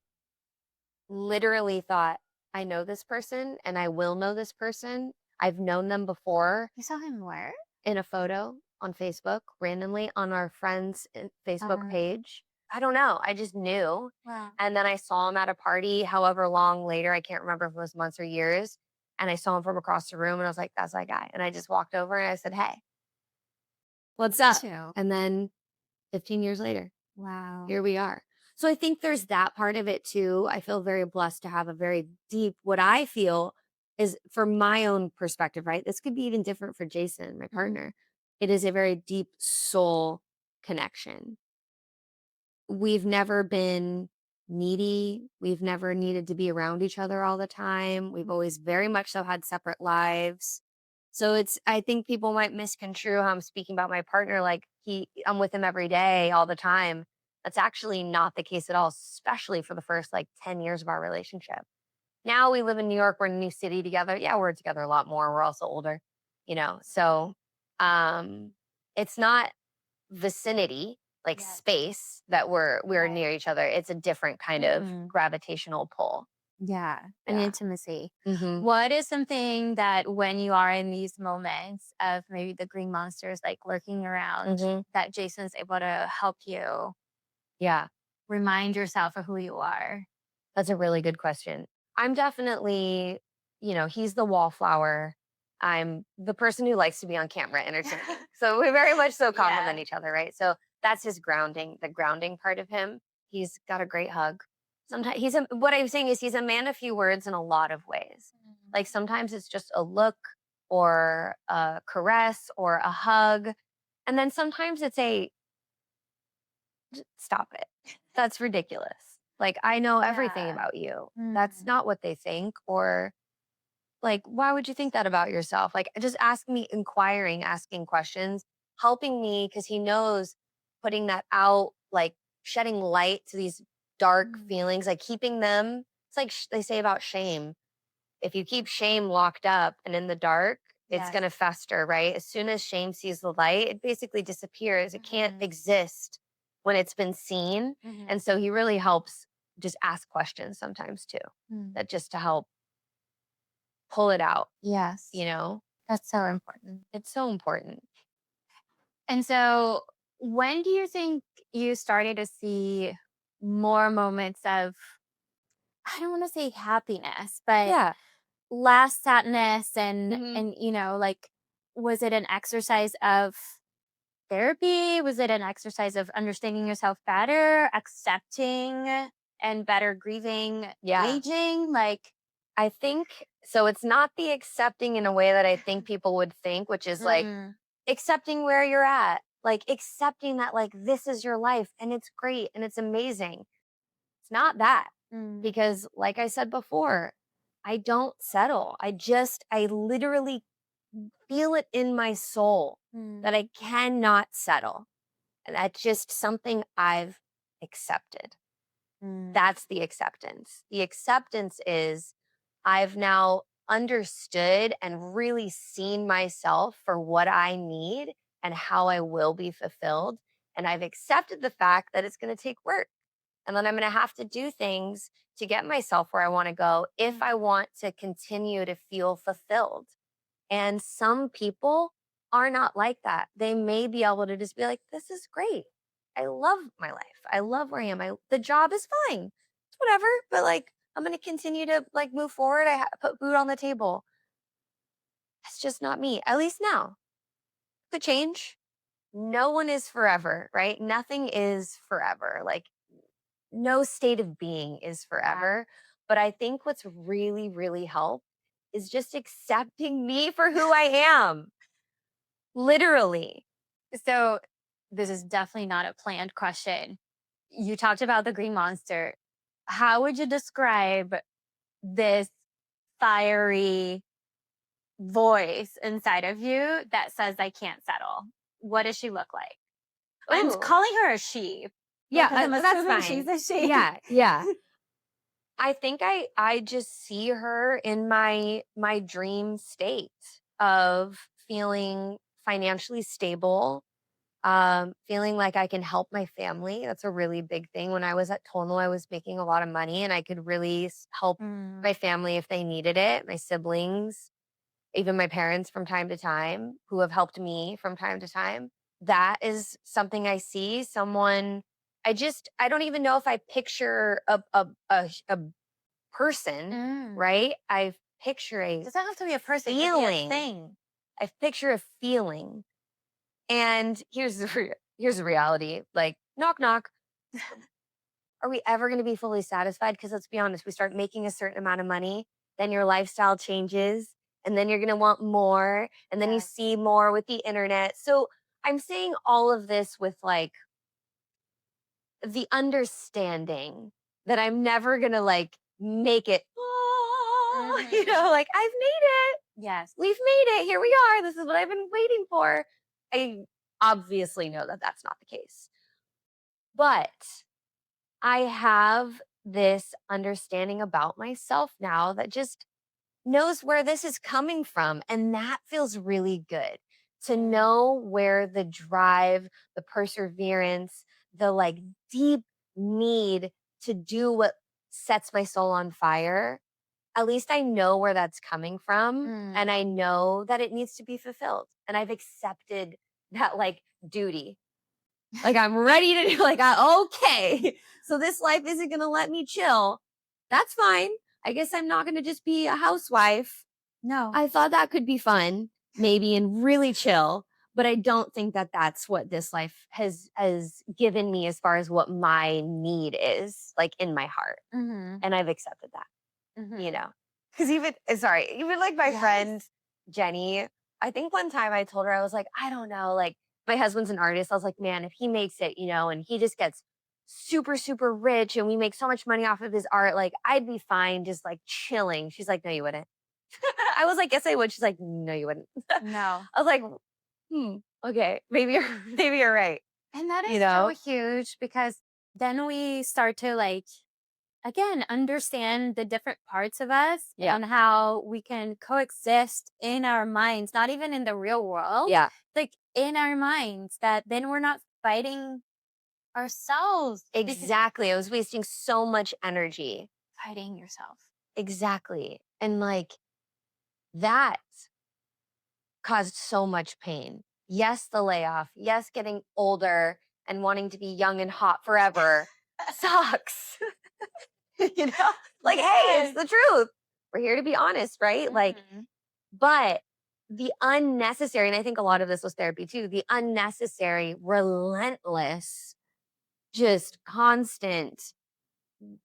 Speaker 1: literally thought, I know this person and I will know this person. I've known them before
Speaker 2: You saw him where?
Speaker 1: in a photo on Facebook, randomly on our friends' Facebook
Speaker 2: Uh,
Speaker 1: page. I don't know. I just knew.
Speaker 2: wow.
Speaker 1: And then I saw him at a party, however long later. I can't remember if it was months or years. And I saw him from across the room and I was like, that's that guy. And I just walked over and I said, hey, what's up?
Speaker 2: Too.
Speaker 1: And then 15 years later,
Speaker 2: Wow.
Speaker 1: here we are. So I think there's that part of it too. I feel very blessed to have a very deep, what I feel is from my own perspective, right? This could be even different for Jason, my
Speaker 2: Mhm.
Speaker 1: partner. It is a very deep soul connection. We've never been needy. We've never needed to be around each other all the time. We've always very much so had separate lives. So I think people might misconstrue how I'm speaking about my partner like I'm with him every day all the time. That's actually not the case at all, especially for the first like 10 years of our relationship. Now we live in New York, we're in a new city together. Yeah, we're together a lot more. We're also older. So um it's not vicinity, like
Speaker 2: Yes.
Speaker 1: space that we're
Speaker 2: Right.
Speaker 1: near each other. It's a different kind of
Speaker 2: Mhm.
Speaker 1: gravitational pull.
Speaker 2: Yeah, an
Speaker 1: Yeah.
Speaker 2: intimacy.
Speaker 1: Mhm.
Speaker 2: What is something that when you are in these moments of maybe the green monsters like lurking around,
Speaker 1: Mhm.
Speaker 2: that Jason's able to help you
Speaker 1: Yeah.
Speaker 2: remind yourself of who you are?
Speaker 1: That's a really good question. I'm definitely, he's the wallflower. I'm the person who likes to be on camera entertaining. So we very much so complement
Speaker 2: Yeah.
Speaker 1: each other, right? So that's his grounding, the grounding part of him. He's got a great hug. Sometimes what I'm saying is he's a man of few words in a lot of ways.
Speaker 2: Mhm.
Speaker 1: Like sometimes it's just a look or a caress or a hug. And then sometimes it's stop it. That's ridiculous. Like, I know everything
Speaker 2: Yeah.
Speaker 1: about you. That's
Speaker 2: Mm.
Speaker 1: not what they think. Or, like, why would you think that about yourself? Like, just asking questions, helping me because he knows putting that out, like, shedding light to these dark
Speaker 2: Mm.
Speaker 1: feelings, like, keeping them. It's like they say about shame. If you keep shame locked up and in the dark, it's
Speaker 2: Yes.
Speaker 1: going to fester, right? As soon as shame sees the light, it basically disappears. It can't
Speaker 2: Mhm.
Speaker 1: exist when it's been seen.
Speaker 2: Mhm.
Speaker 1: And so he really helps just ask questions sometimes too,
Speaker 2: Mm.
Speaker 1: that just to help pull it out, you
Speaker 2: Yes,
Speaker 1: know?
Speaker 2: that's so important.
Speaker 1: It's so important.
Speaker 2: And so, when do you think you started to see more moments of, I don't want to say happiness, but
Speaker 1: Yeah.
Speaker 2: less sadness
Speaker 1: Hmm.
Speaker 2: and like, was it an exercise of therapy? Was it an exercise of understanding yourself better, accepting and better grieving
Speaker 1: Yeah.
Speaker 2: aging? Like,
Speaker 1: I think so. It's not the accepting in a way that I think people would think, which is like
Speaker 2: mm,
Speaker 1: accepting where you're at, like accepting that, like, this is your life and it's great and it's amazing. It's not that
Speaker 2: mm,
Speaker 1: because, like I said before, I don't settle. I literally feel it in my soul
Speaker 2: mm,
Speaker 1: that I cannot settle. And that's just something I've accepted.
Speaker 2: mm,
Speaker 1: That's the acceptance. The acceptance is I've now understood and really seen myself for what I need and how I will be fulfilled. And I've accepted the fact that it's going to take work and then I'm going to have to do things to get myself where I want to go if
Speaker 2: mm,
Speaker 1: I want to continue to feel fulfilled. And some people are not like that. They may be able to just be like, this is great. I love my life. I love where I am. The job is fine. It's whatever, but like I'm going to continue to like move forward. Put food on the table. That's just not me. At least now. Could change. No one is forever, right? Nothing is forever. Like no state of being is
Speaker 2: yeah.
Speaker 1: forever. But I think what's really, really helped is just accepting me for who I am. Literally.
Speaker 2: So this is definitely not a planned question. You talked about the green monster. How would you describe this fiery voice inside of you that says, I can't settle? What does she look like? I'm
Speaker 1: Oh,
Speaker 2: calling her a she
Speaker 1: yeah,
Speaker 2: because I'm
Speaker 1: that's
Speaker 2: assuming she's
Speaker 1: fine.
Speaker 2: a she.
Speaker 1: Yeah, yeah. I think I just see her in my dream state of feeling financially stable, feeling like I can help my family. That's a really big thing. When I was at Tonal, I was making a lot of money and I could really help
Speaker 2: Mm,
Speaker 1: my family if they needed it, my siblings, even my parents from time to time who have helped me from time to time. That is something I see. Someone I don't even know if I picture a person,
Speaker 2: mm.
Speaker 1: right? I picture a
Speaker 2: Doesn't have to be a person, it could be a
Speaker 1: feeling.
Speaker 2: thing.
Speaker 1: I picture a feeling. And here's the reality. Like, knock knock. Are we ever going to be fully satisfied? Because let's be honest, we start making a certain amount of money, then your lifestyle changes, and then you're going to want more, and then you
Speaker 2: Yes.
Speaker 1: see more with the internet. So I'm saying all of this with like the understanding that I'm never going to like make it,
Speaker 2: Mhm.
Speaker 1: like I've made it.
Speaker 2: Yes.
Speaker 1: We've made it. Here we are. This is what I've been waiting for. I obviously know that that's not the case. But I have this understanding about myself now that just knows where this is coming from. And that feels really good to
Speaker 2: Mm,
Speaker 1: know where the drive, the perseverance, the like deep need to do what sets my soul on fire. At least I know where that's coming from.
Speaker 2: mm.
Speaker 1: And I know that it needs to be fulfilled. And I've accepted that like duty. Like I'm ready to do okay. So this life isn't going to let me chill. That's fine. I guess I'm not going to just be a housewife.
Speaker 2: No.
Speaker 1: I thought that could be fun, maybe and really chill, but I don't think that that's what this life has given me as far as what my need is like in my heart.
Speaker 2: Mhm.
Speaker 1: And I've accepted that, you
Speaker 2: Mhm.
Speaker 1: know. Cuz even like my friend
Speaker 2: Yes.
Speaker 1: Jenny, I think one time I told her I was like, I don't know, like my husband's an artist. I was like, man, if he makes it, and he just gets super super rich and we make so much money off of his art, like I'd be fine just like chilling. She's like, no you wouldn't. I was like, yes, I would. She's like, no, you wouldn't.
Speaker 2: No.
Speaker 1: I was like, okay, maybe you're maybe you're right.
Speaker 2: And that
Speaker 1: You
Speaker 2: is so
Speaker 1: know?
Speaker 2: huge because then we start to like again understand the different parts of us
Speaker 1: Yeah.
Speaker 2: and how we can coexist in our minds, not even in the real world,
Speaker 1: Yeah.
Speaker 2: like in our minds, that then we're not fighting ourselves because
Speaker 1: Exactly. I was wasting so much energy.
Speaker 2: fighting yourself.
Speaker 1: Exactly. And like that caused so much pain. Yes, the layoff. Yes, getting older and wanting to be young and hot forever sucks. you know? Like, hey, it's
Speaker 2: Yes.
Speaker 1: the truth. We're here to be honest, right? Like,
Speaker 2: Mhm.
Speaker 1: but the unnecessary, and I think a lot of this was therapy too, the unnecessary, relentless, just constant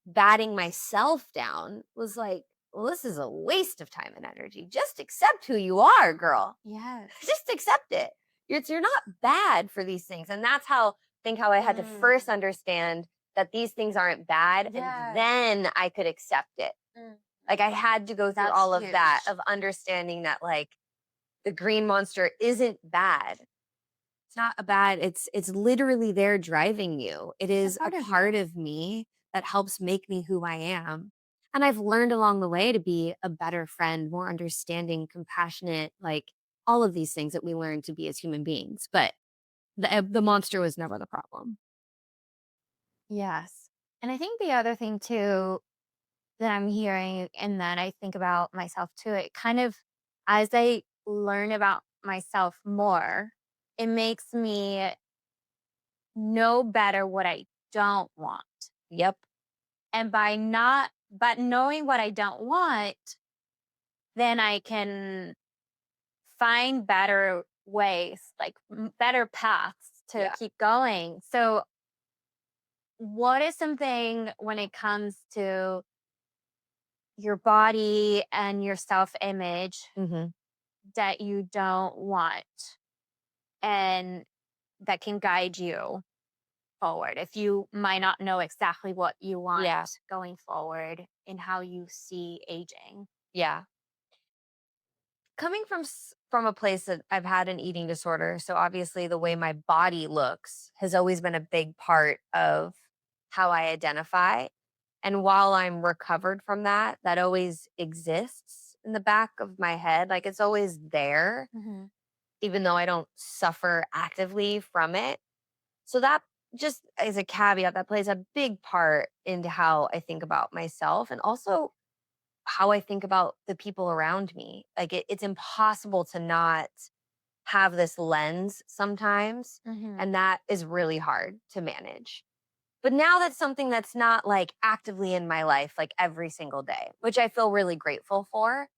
Speaker 1: batting myself down was like, well, this is a waste of time and energy. Just accept who you are, girl.
Speaker 2: Yes.
Speaker 1: Just accept it. You're not bad for these things. And that's how I had to
Speaker 2: Mm.
Speaker 1: first understand that these things aren't bad. And
Speaker 2: Yes.
Speaker 1: then I could accept it.
Speaker 2: Mm.
Speaker 1: Like I had to go through
Speaker 2: That's
Speaker 1: all of that
Speaker 2: huge.
Speaker 1: of understanding that like the green monster isn't bad. It's not a bad, it's literally there driving you. It
Speaker 2: It's a
Speaker 1: is a
Speaker 2: part of
Speaker 1: part
Speaker 2: you.
Speaker 1: of me that helps make me who I am. And I've learned along the way to be a better friend, more understanding, compassionate, like all of these things that we learn to be as human beings. But the monster was never the problem.
Speaker 2: Yes. And I think the other thing too that I'm hearing and that I think about myself too, it kind of, as I learn about myself more, it makes me know better what I don't want.
Speaker 1: Yep.
Speaker 2: And but knowing what I don't want, then I can find better ways, like better paths to
Speaker 1: Yeah.
Speaker 2: keep going. So, what is something when it comes to your body and your self image
Speaker 1: Hmm.
Speaker 2: that you don't want? and that can guide you forward if you might not know exactly what you want
Speaker 1: Yeah.
Speaker 2: going forward in how you see aging.
Speaker 1: Yeah. Coming from a place that I've had an eating disorder, so obviously the way my body looks has always been a big part of how I identify. And while I'm recovered from that, that always exists in the back of my head. Like it's always there,
Speaker 2: Hmm.
Speaker 1: even though I don't suffer actively from it. So that just as a caveat, that plays a big part into how I think about myself and also how I think about the people around me. Like it's impossible to not have this lens sometimes.
Speaker 2: Hmm.
Speaker 1: And that is really hard to manage. But now that's something that's not like actively in my life, like every single day, which I feel really grateful for.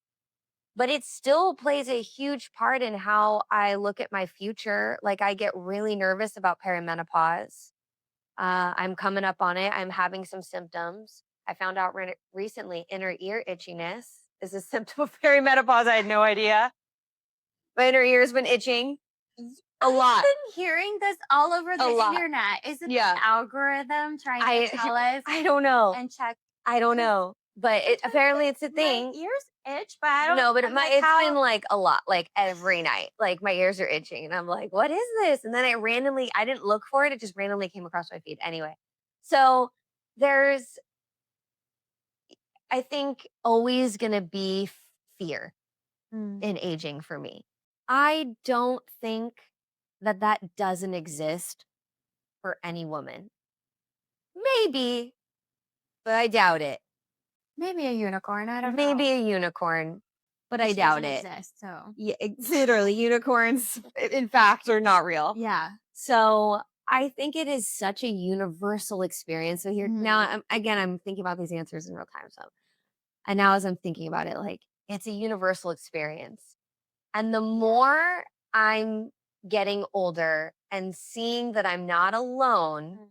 Speaker 1: But it still plays a huge part in how I look at my future. Like I get really nervous about perimenopause. I'm coming up on it. I'm having some symptoms. I found out recently inner ear itchiness is a symptom of perimenopause. I had no idea. My inner ear has been itching a
Speaker 2: I've
Speaker 1: lot,
Speaker 2: been hearing this all over
Speaker 1: a
Speaker 2: the
Speaker 1: lot.
Speaker 2: internet. Is it
Speaker 1: Yeah.
Speaker 2: the algorithm trying to
Speaker 1: I
Speaker 2: tell us
Speaker 1: I don't know.
Speaker 2: and check?
Speaker 1: I don't
Speaker 2: 'Cause
Speaker 1: know. But apparently it's a
Speaker 2: my
Speaker 1: thing.
Speaker 2: ears itch, but I don't.
Speaker 1: No, but
Speaker 2: I'm like,
Speaker 1: it's been
Speaker 2: how?
Speaker 1: like a lot, like every night. Like my ears are itching and I'm like, what is this? And then I didn't look for it. It just randomly came across my feed. Anyway. So there's I think always going to be fear
Speaker 2: Mm.
Speaker 1: in aging for me. I don't think that that doesn't exist for any woman. Maybe, but I doubt it.
Speaker 2: Maybe a unicorn. I don't know.
Speaker 1: Maybe a unicorn, but I
Speaker 2: Which
Speaker 1: doubt
Speaker 2: doesn't
Speaker 1: it.
Speaker 2: exist. So
Speaker 1: Yeah, literally, unicorns, in fact, are not real.
Speaker 2: yeah.
Speaker 1: So I think it is such a universal experience. So here now,
Speaker 2: Mhm.
Speaker 1: I'm thinking about these answers in real time. So, and now as I'm thinking about it, like it's a universal experience. And the
Speaker 2: Yeah.
Speaker 1: more I'm getting older and seeing that I'm not alone,
Speaker 2: Mm.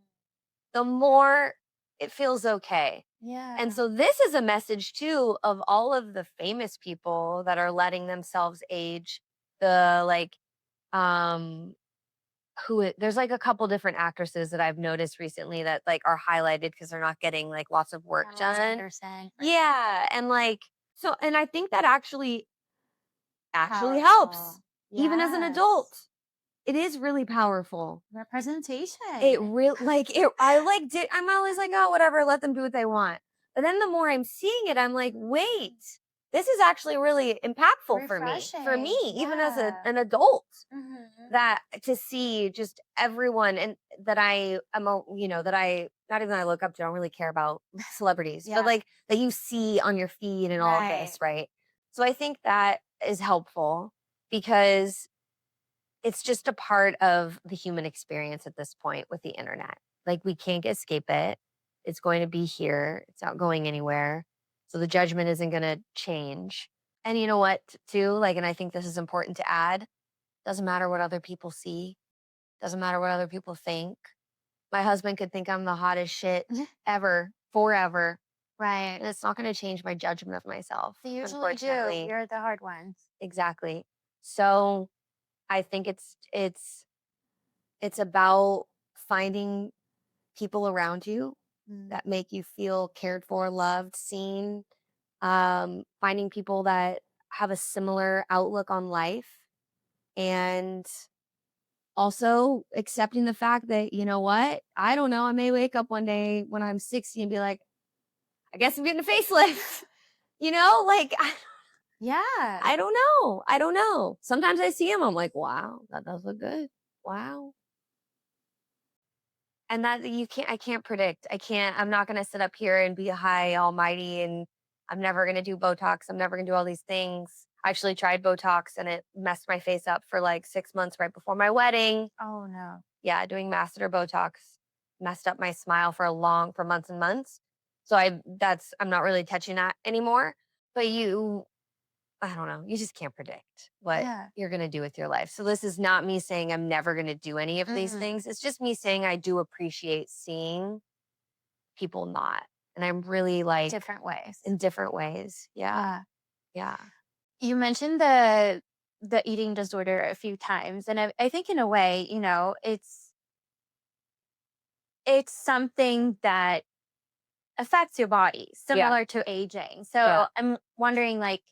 Speaker 1: the more it feels okay. And
Speaker 2: Yeah.
Speaker 1: so this is a message too of all of the famous people that are letting themselves age. The like um there's like a couple different actresses that I've noticed recently that like are highlighted because they're not getting like lots of work
Speaker 2: Pamela
Speaker 1: done.
Speaker 2: Anderson.
Speaker 1: Yeah, and like so and I think that actually helps
Speaker 2: Powerful.
Speaker 1: even as an
Speaker 2: Yes.
Speaker 1: adult. It is really powerful. It
Speaker 2: Representation.
Speaker 1: real like it I like did I'm always like, "Oh, whatever, let them do what they want." But then the more I'm seeing it, I'm like, "Wait, this is actually really impactful for me." For me,
Speaker 2: Refreshing.
Speaker 1: even as
Speaker 2: Yeah.
Speaker 1: an adult,
Speaker 2: Hmm.
Speaker 1: that to see just everyone and that I am a, that I not even that I look up to, I don't really care about celebrities, but
Speaker 2: Yeah.
Speaker 1: like that you see on your feed and all of
Speaker 2: Right.
Speaker 1: this, right? So I think that is helpful because it's just a part of the human experience at this point with the internet. Like we can't escape it. It's going to be here. It's not going anywhere. So the judgment isn't going to change. And you know what, too? Like, and I think this is important to add, doesn't matter what other people see, doesn't matter what other people think. My husband could think I'm the hottest shit ever, forever.
Speaker 2: Right.
Speaker 1: And it's not going to change my judgment of myself,
Speaker 2: They usually do.
Speaker 1: unfortunately.
Speaker 2: You're the hard ones.
Speaker 1: Exactly. So I think it's about finding people around you
Speaker 2: Mm.
Speaker 1: that make you feel cared for, loved, seen, finding people that have a similar outlook on life, and also accepting the fact that, you know what? I don't know. I may wake up one day when I'm 60 and be like, I guess I'm getting a facelift. Like
Speaker 2: Yeah.
Speaker 1: I don't know. I don't know. Sometimes I see him, I'm like, wow, that does look good. Wow. And that I can't predict. I'm not gonna sit up here and be high almighty and I'm never gonna do Botox. I'm never gonna do all these things. I actually tried Botox and it messed my face up for like 6 months right before my wedding.
Speaker 2: Oh no.
Speaker 1: Yeah, doing masseter Botox messed up my smile for months and months. So I'm not really touching that anymore. But I don't know. You just can't predict what
Speaker 2: Yeah.
Speaker 1: you're going to do with your life. So this is not me saying I'm never going to do any of these
Speaker 2: Mm.
Speaker 1: things. It's just me saying I do appreciate seeing people not. And I'm really like
Speaker 2: Different ways.
Speaker 1: in different ways. Yeah.
Speaker 2: Yeah.
Speaker 1: Yeah.
Speaker 2: You mentioned the the eating disorder a few times, and I think in a way, it's something that affects your body,
Speaker 1: Yeah.
Speaker 2: similar to aging.
Speaker 1: Yeah.
Speaker 2: So I'm wondering, like,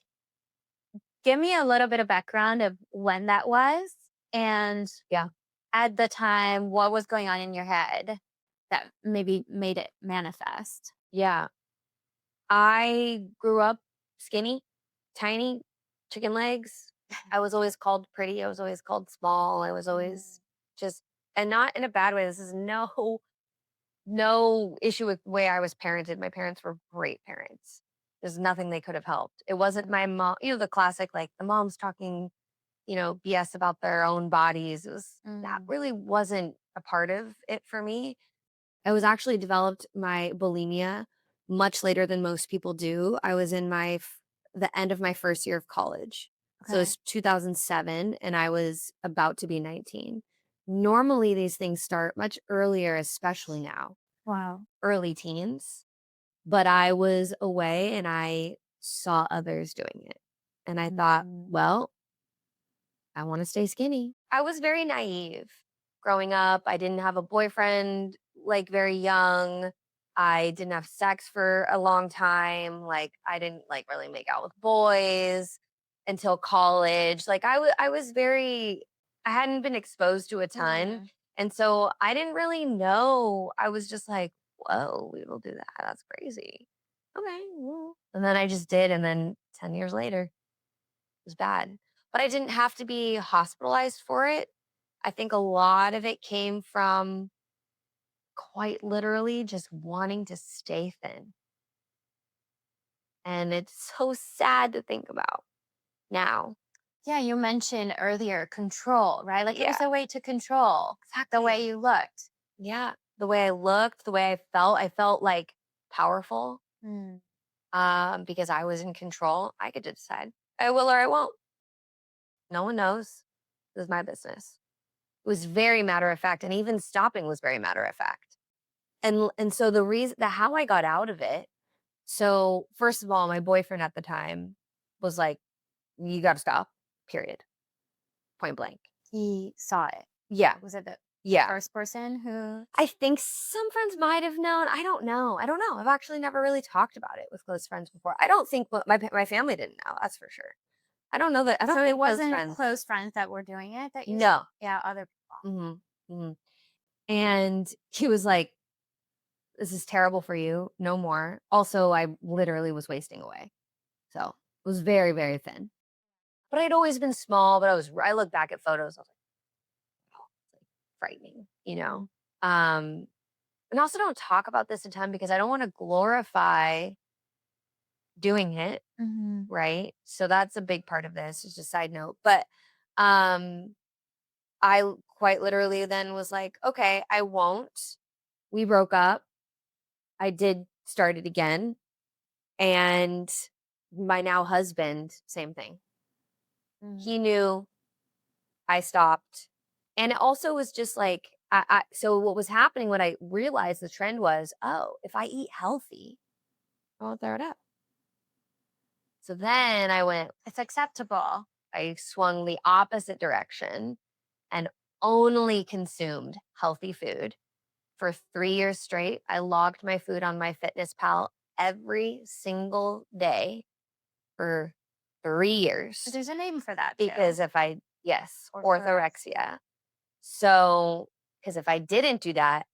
Speaker 2: give me a little bit of background of when that was, and
Speaker 1: Yeah.
Speaker 2: at the time, what was going on in your head that maybe made it manifest?
Speaker 1: Yeah. I grew up skinny, tiny, chicken legs. I was always called pretty. I was always called small. I was
Speaker 2: Mm,
Speaker 1: always just, and not in a bad way. This is no issue with the way I was parented. My parents were great parents. There's nothing they could have helped. It wasn't my mom, the classic, like the mom's talking, BS about their own bodies. That
Speaker 2: mm,
Speaker 1: really wasn't a part of it for me. I was actually developed my bulimia much later than most people do. I was in the end of my first year of college. So
Speaker 2: okay.
Speaker 1: it's 2007 and I was about to be 19. Normally these things start much earlier, especially now,
Speaker 2: Wow.
Speaker 1: early teens, but I was away and I saw others doing it. And I thought,
Speaker 2: Mhm.
Speaker 1: well, I want to stay skinny. I was very naive growing up. I didn't have a boyfriend like very young. I didn't have sex for a long time. Like I didn't like really make out with boys until college. Like I was very I hadn't been exposed to a ton.
Speaker 2: Mhm.
Speaker 1: And so I didn't really know. I was just like, whoa, we will do that. That's crazy. Okay. Well. And then I just did. And then 10 years later, was bad. But I didn't have to be hospitalized for it. I think a lot of it came from quite literally just wanting to stay thin. And it's so sad to think about now.
Speaker 2: Yeah, you mentioned earlier control, right? Like it
Speaker 1: Yeah,
Speaker 2: was a way to control the way
Speaker 1: exactly.
Speaker 2: you looked.
Speaker 1: Yeah. The way I looked, the way I felt like powerful
Speaker 2: Mm.
Speaker 1: because I was in control. I could decide I will or I won't. No one knows. This is my business. It was very matter of fact. And even stopping was very matter of fact. And so the how I got out of it, so first of all, my boyfriend at the time was like, "You gotta stop, period, point blank."
Speaker 2: He saw it.
Speaker 1: Yeah,
Speaker 2: Was it the
Speaker 1: yeah.
Speaker 2: first person who?
Speaker 1: I think some friends might have known. I don't know. I've actually never really talked about it with close friends before. I don't think my family didn't know. That's for sure. I don't know that. I don't
Speaker 2: So it
Speaker 1: think close
Speaker 2: wasn't
Speaker 1: friends.
Speaker 2: close friends that were doing it that you saw?
Speaker 1: No.
Speaker 2: Yeah, other people.
Speaker 1: Hmm. Hmm. And he was like, "This is terrible for you. No more." Also, I literally was wasting away. So it was very, very thin. But I'd always been small, but I look back at photos, I was like, oh, it's like frightening, you know? Um, and I also don't talk about this a ton because I don't want to glorify doing it,
Speaker 2: Mhm.
Speaker 1: right? So that's a big part of this, just a side note. But um quite literally then was like, okay, I won't. We broke up. I did start it again. And my now husband, same thing.
Speaker 2: Mm.
Speaker 1: He knew I stopped. And it also was just like, so what was happening when I realized the trend was, oh, if I eat healthy, I won't throw it up. So then
Speaker 2: It's acceptable.
Speaker 1: I swung the opposite direction and only consumed healthy food for 3 years straight. I logged my food on my fitness pal every single day for 3 years.
Speaker 2: There's a name for that too.
Speaker 1: Because yes,
Speaker 2: Orthorexia.
Speaker 1: orthorexia. So, because if I didn't do that,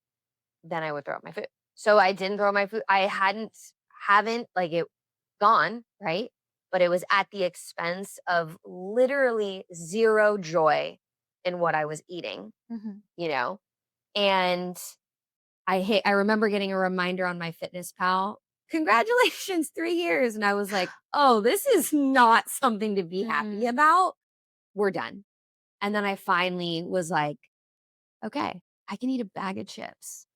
Speaker 1: then I would throw up my food. So I didn't throw my food. Haven't like it gone, right? But it was at the expense of literally zero joy in what I was eating,
Speaker 2: Mhm.
Speaker 1: you know? And I remember getting a reminder on my fitness pal, congratulations, 3 years. And I was like, oh, this is not something to be happy
Speaker 2: Mm.
Speaker 1: about. We're done. And then I finally was like, okay, I can eat a bag of chips.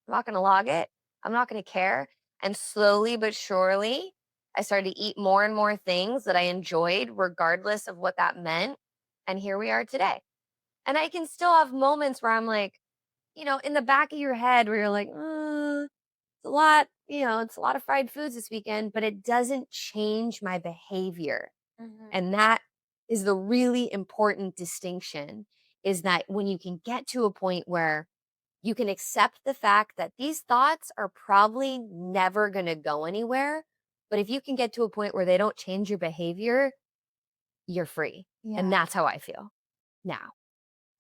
Speaker 1: I'm not going to log it. I'm not going to care. And slowly but surely, I started to eat more and more things that I enjoyed, regardless of what that meant. And here we are today. And I can still have moments where I'm like, in the back of your head where you're like, it's a lot, it's a lot of fried foods this weekend, but it doesn't change my behavior.
Speaker 2: Mhm.
Speaker 1: And that is the really important distinction, is that when you can get to a point where you can accept the fact that these thoughts are probably never going to go anywhere, but if you can get to a point where they don't change your behavior, you're free. And
Speaker 2: Yeah.
Speaker 1: that's how I feel now.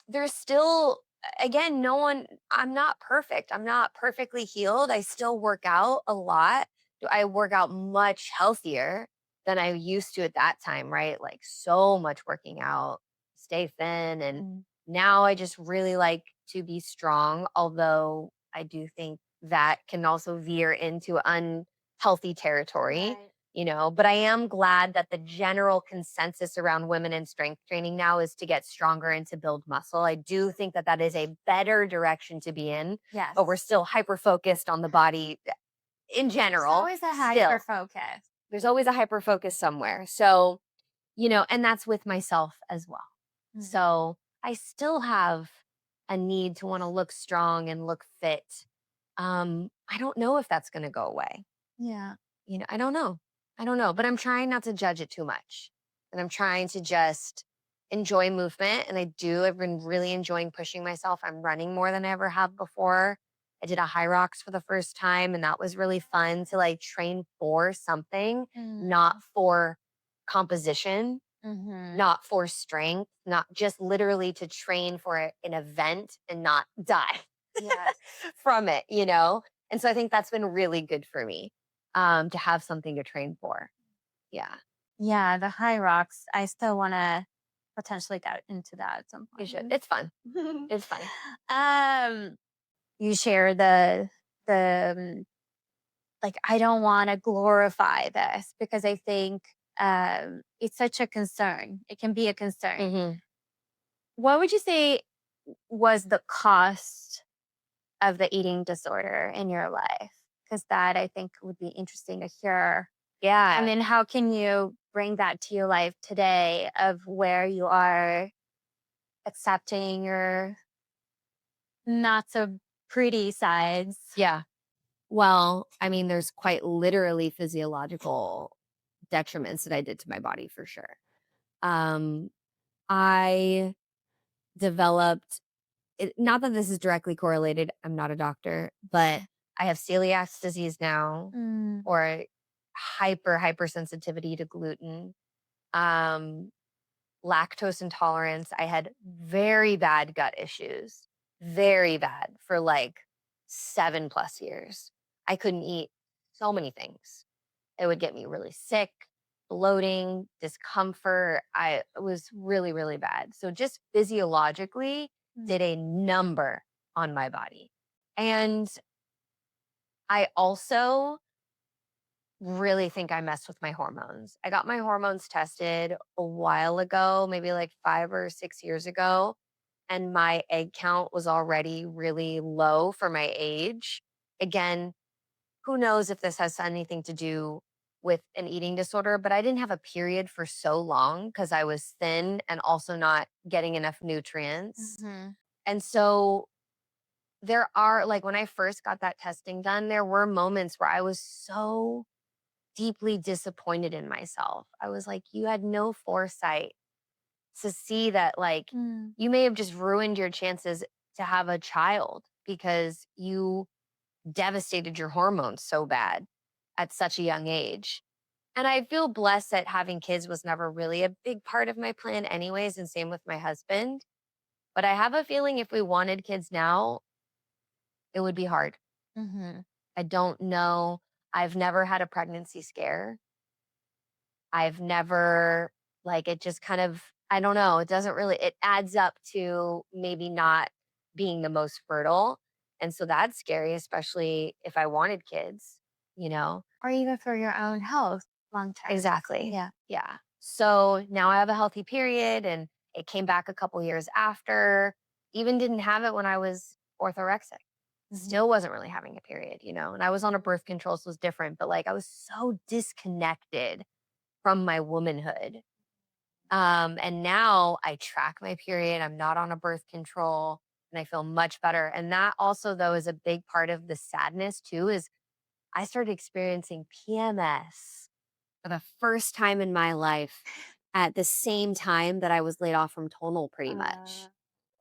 Speaker 1: There's still, again, no one, I'm not perfect. I'm not perfectly healed. I still work out a lot. I work out much healthier than I used to at that time, right? Like so much working out, stay thin. And
Speaker 2: Mm.
Speaker 1: now I just really like to be strong, although I do think that can also veer into unhealthy territory,
Speaker 2: Right.
Speaker 1: but I am glad that the general consensus around women in strength training now is to get stronger and to build muscle. I do think that that is a better direction to be in, but we're
Speaker 2: Yes.
Speaker 1: still hyper focused on the body in
Speaker 2: There's
Speaker 1: general.
Speaker 2: always a hyper
Speaker 1: Still,
Speaker 2: focus.
Speaker 1: there's always a hyper focus somewhere. So, and that's with myself as well.
Speaker 2: Mhm.
Speaker 1: So I still have a need to want to look strong and look fit. I don't know if that's going to go away.
Speaker 2: Yeah.
Speaker 1: I don't know. I don't know, but I'm trying not to judge it too much. And I'm trying to just enjoy movement. And I've been really enjoying pushing myself. I'm running more than I ever have before. I did a high rocks for the first time, and that was really fun to like train for something, not
Speaker 2: Mm.
Speaker 1: for composition,
Speaker 2: Mhm.
Speaker 1: not for strength, not just literally to train for an event and not die
Speaker 2: Yes.
Speaker 1: from it. And so I think that's been really good for me, to have something to train for. Yeah,
Speaker 2: Yeah, the high rocks. I still want to potentially get into that at some
Speaker 1: you should.
Speaker 2: point.
Speaker 1: It's fun. It's fun.
Speaker 2: um, you share the like I don't want to glorify this because I think it's such a concern. It can be a concern.
Speaker 1: Hmm.
Speaker 2: What would you say was the cost of the eating disorder in your life? Because that I think would be interesting to hear. And
Speaker 1: Yeah.
Speaker 2: then how can you bring that to your life today of where you are accepting your not so pretty sides?
Speaker 1: Yeah. Well, I mean, there's quite literally physiological detriments that I did to my body for sure. Um, I developed not that this is directly correlated. I'm not a doctor, but I have celiac disease now,
Speaker 2: Mm,
Speaker 1: or hypersensitivity to gluten, um, lactose intolerance. I had very bad gut issues, very bad for like 7+ years. I couldn't eat so many things. It would get me really sick, bloating, discomfort. It was really, really bad. So just physiologically
Speaker 2: mm,
Speaker 1: did a number on my body. And I also really think I messed with my hormones. I got my hormones tested a while ago, maybe like 5 or 6 years ago, and my egg count was already really low for my age. Again, who knows if this has anything to do with an eating disorder, but I didn't have a period for so long because I was thin and also not getting enough nutrients.
Speaker 2: mhm,
Speaker 1: And so there are, like, when I first got that testing done, there were moments where I was so deeply disappointed in myself. I was like, you had no foresight to see that, like,
Speaker 2: mm.
Speaker 1: you may have just ruined your chances to have a child because you devastated your hormones so bad at such a young age. And I feel blessed that having kids was never really a big part of my plan, anyways, and same with my husband. But I have a feeling if we wanted kids now, it would be hard.
Speaker 2: Mhm.
Speaker 1: I don't know. I've never had a pregnancy scare. I've never, like, it just kind of, I don't know, it doesn't really, it adds up to maybe not being the most fertile. And so that's scary, especially if I wanted kids.
Speaker 2: Or even for your own health long term.
Speaker 1: Exactly.
Speaker 2: Yeah.
Speaker 1: Yeah. So now I have a healthy period, and it came back a couple years after. Even didn't have it when I was orthorexic.
Speaker 2: Mhm.
Speaker 1: Still wasn't really having a period. And I was on a birth control, so it was different, but like I was so disconnected from my womanhood. And now I track my period. I'm not on a birth control, and I feel much better. And that also, though, is a big part of the sadness too, is I started experiencing PMS for the first time in my life at the same time that I was laid off from Tonal pretty much.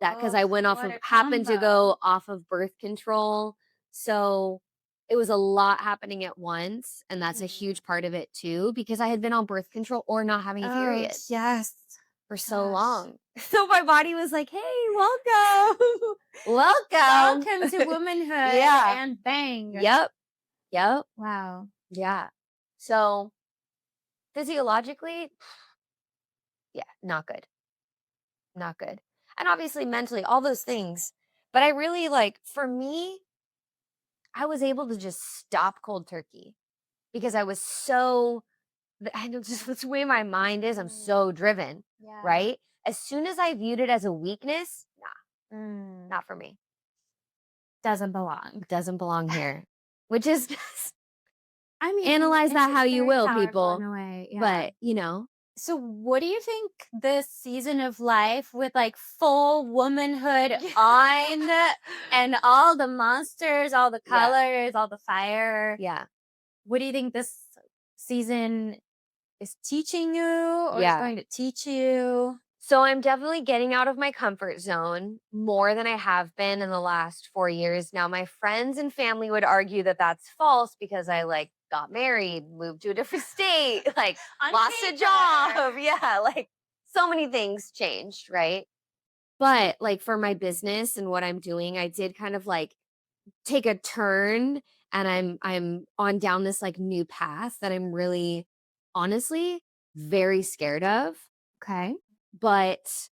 Speaker 1: That because
Speaker 2: Oh,
Speaker 1: I went off
Speaker 2: what
Speaker 1: of
Speaker 2: a
Speaker 1: happened to
Speaker 2: combo.
Speaker 1: go off of birth control. So it was a lot happening at once. And that's a
Speaker 2: Mhm.
Speaker 1: huge part of it too, because I had been on birth control or not having a
Speaker 2: Oh,
Speaker 1: period
Speaker 2: yes.
Speaker 1: for so
Speaker 2: Gosh.
Speaker 1: long. So my body was like, hey, welcome. Welcome.
Speaker 2: Welcome to womanhood
Speaker 1: Yeah.
Speaker 2: and bang.
Speaker 1: Yep. Yep.
Speaker 2: Wow.
Speaker 1: Yeah. So physiologically, yeah, not good. Not good. And obviously mentally, all those things. But I really like, for me, I was able to just stop cold turkey because I was so, I know just that's the way my mind is. I'm
Speaker 2: Mm,
Speaker 1: so driven,
Speaker 2: yeah.
Speaker 1: right? As soon as I viewed it as a weakness, nah,
Speaker 2: Mm,
Speaker 1: not for me.
Speaker 2: doesn't belong.
Speaker 1: Doesn't belong here, which is
Speaker 2: I mean,
Speaker 1: analyze that how
Speaker 2: it's
Speaker 1: you
Speaker 2: very
Speaker 1: will,
Speaker 2: powerful in
Speaker 1: people.
Speaker 2: a way. Yeah.
Speaker 1: But, you know,
Speaker 2: So, what do you think this season of life with like full womanhood on and all the monsters, all the
Speaker 1: yeah,
Speaker 2: colors, all the fire?
Speaker 1: yeah,
Speaker 2: What do you think this season is teaching you or is
Speaker 1: yeah.
Speaker 2: going to teach you?
Speaker 1: So I'm definitely getting out of my comfort zone more than I have been in the last 4 years. Now, my friends and family would argue that that's false because I like got married, moved to a different state, like
Speaker 2: On
Speaker 1: lost a
Speaker 2: paper.
Speaker 1: job. Yeah, like so many things changed, right? But like for my business and what I'm doing, I did kind of like take a turn and I'm on down this like new path that I'm really honestly very scared of,
Speaker 2: Okay.
Speaker 1: but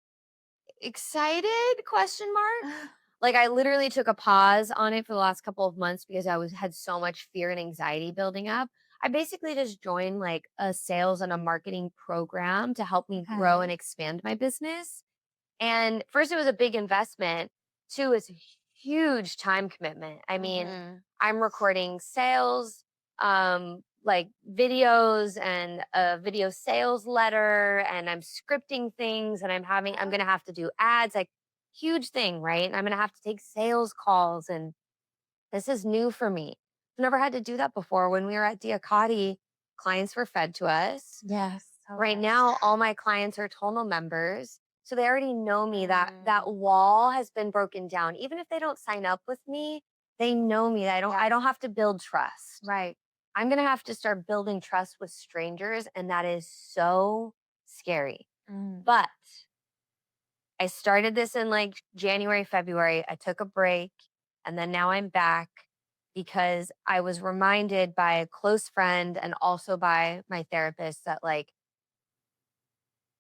Speaker 1: excited? Question mark. Like I literally took a pause on it for the last couple of months because I was had so much fear and anxiety building up. I basically just joined like a sales and a marketing program to help me grow
Speaker 2: Okay.
Speaker 1: and expand my business. And first, it was a big investment. Two, it's a huge time commitment. I mean,
Speaker 2: Mhm.
Speaker 1: I'm recording sales, like videos and a video sales letter, and I'm scripting things, and I'm going to have to do ads, like huge thing, right? And I'm going to have to take sales calls, and this is new for me. I've never had to do that before. When we were at Diacati, clients were fed to us.
Speaker 2: Yes. Oh,
Speaker 1: Right
Speaker 2: yes.
Speaker 1: now, all my clients are tonal members. So they already know me. That
Speaker 2: Mm,
Speaker 1: wall has been broken down. Even if they don't sign up with me, they know me.
Speaker 2: yeah.
Speaker 1: I don't have to build trust.
Speaker 2: Right.
Speaker 1: I'm gonna have to start building trust with strangers, and that is so scary.
Speaker 2: Mm.
Speaker 1: But I started this in like January, February. I took a break, and then now I'm back because I was reminded by a close friend and also by my therapist that like,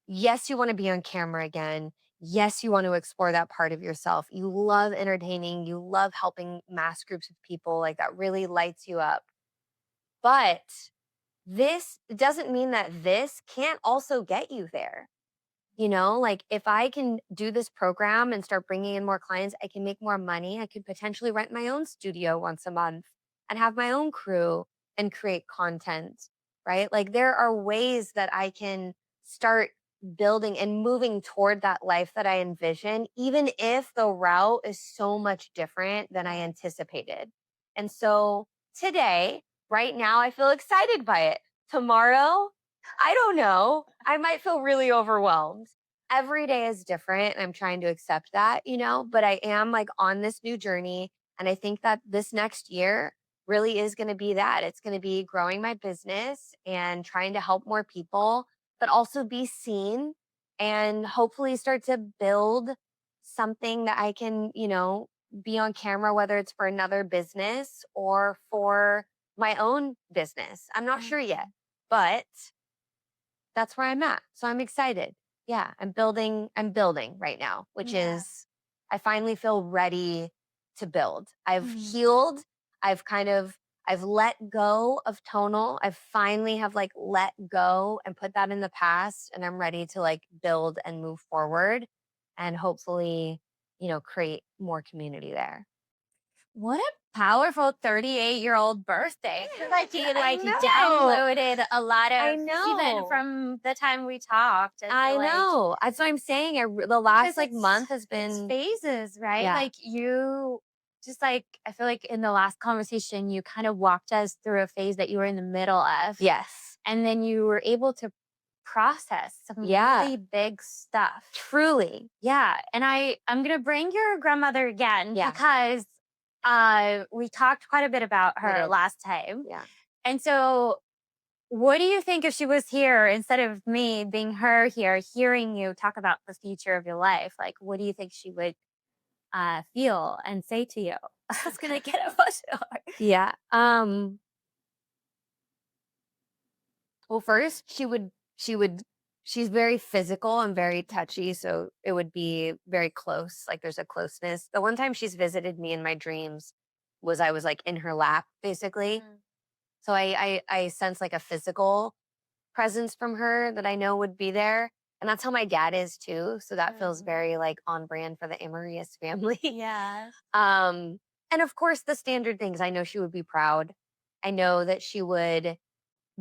Speaker 1: yes, you want to be on camera again. Yes, you want to explore that part of yourself. You love entertaining, you love helping mass groups of people, like that really lights you up. But this doesn't mean that this can't also get you there. You know, like if I can do this program and start bringing in more clients, I can make more money. I could potentially rent my own studio once a month and have my own crew and create content, right? Like there are ways that I can start building and moving toward that life that I envision, even if the route is so much different than I
Speaker 2: Yeah.
Speaker 1: anticipated. And so today, right now, I feel excited by it. Tomorrow, I don't know. I might feel really overwhelmed. Every day is different. And I'm trying to accept that, you know, but I am like on this new journey. And I think that this next year really is going to be that. It's going to be growing my business and trying to help more people, but also be seen and hopefully start to build something that I can, you know, be on camera, whether it's for another business or for my own business. I'm not sure yet,
Speaker 2: Mhm.
Speaker 1: but that's where I'm at. So I'm excited. Yeah, I'm building right now, which
Speaker 2: Yeah.
Speaker 1: is I finally feel ready to build. I've
Speaker 2: Mhm.
Speaker 1: healed. I've kind of I've let go of tonal. I finally have like let go and put that in the past and I'm ready to like build and move forward and hopefully, you know, create more community there.
Speaker 2: What a powerful 38-year-old birthday. 'Cause I feel
Speaker 1: I
Speaker 2: like you
Speaker 1: know.
Speaker 2: downloaded a lot
Speaker 1: I
Speaker 2: of even
Speaker 1: know.
Speaker 2: from the time we talked. I feel
Speaker 1: I
Speaker 2: like
Speaker 1: know. That's what I'm saying. The last
Speaker 2: because
Speaker 1: like month has
Speaker 2: it's
Speaker 1: been
Speaker 2: phases, right?
Speaker 1: yeah.
Speaker 2: Like you just like I feel like in the last conversation you kind of walked us through a phase that you were in the middle of
Speaker 1: Yes.
Speaker 2: and then you were able to process some
Speaker 1: Yeah.
Speaker 2: really big stuff.
Speaker 1: Truly.
Speaker 2: Yeah, and I'm gonna bring your grandmother again
Speaker 1: Yeah.
Speaker 2: because we talked quite a bit about
Speaker 1: We
Speaker 2: her
Speaker 1: did.
Speaker 2: last time.
Speaker 1: Yeah.
Speaker 2: And so what do you think if she was here instead of me being her here, hearing you talk about the future of your life? Like, what do you think she would feel and say to you? I was gonna get emotional.
Speaker 1: Yeah. Well, first she's very physical and very touchy, so it would be very close. Like there's a closeness. The one time she's visited me in my dreams was I was like in her lap, basically. So I sense like a physical presence from her that I know would be there. And that's how my dad is too. So that feels very like on brand for the Amarillas family.
Speaker 2: Yeah.
Speaker 1: um, and of course the standard things. I know she would be proud. I know that she would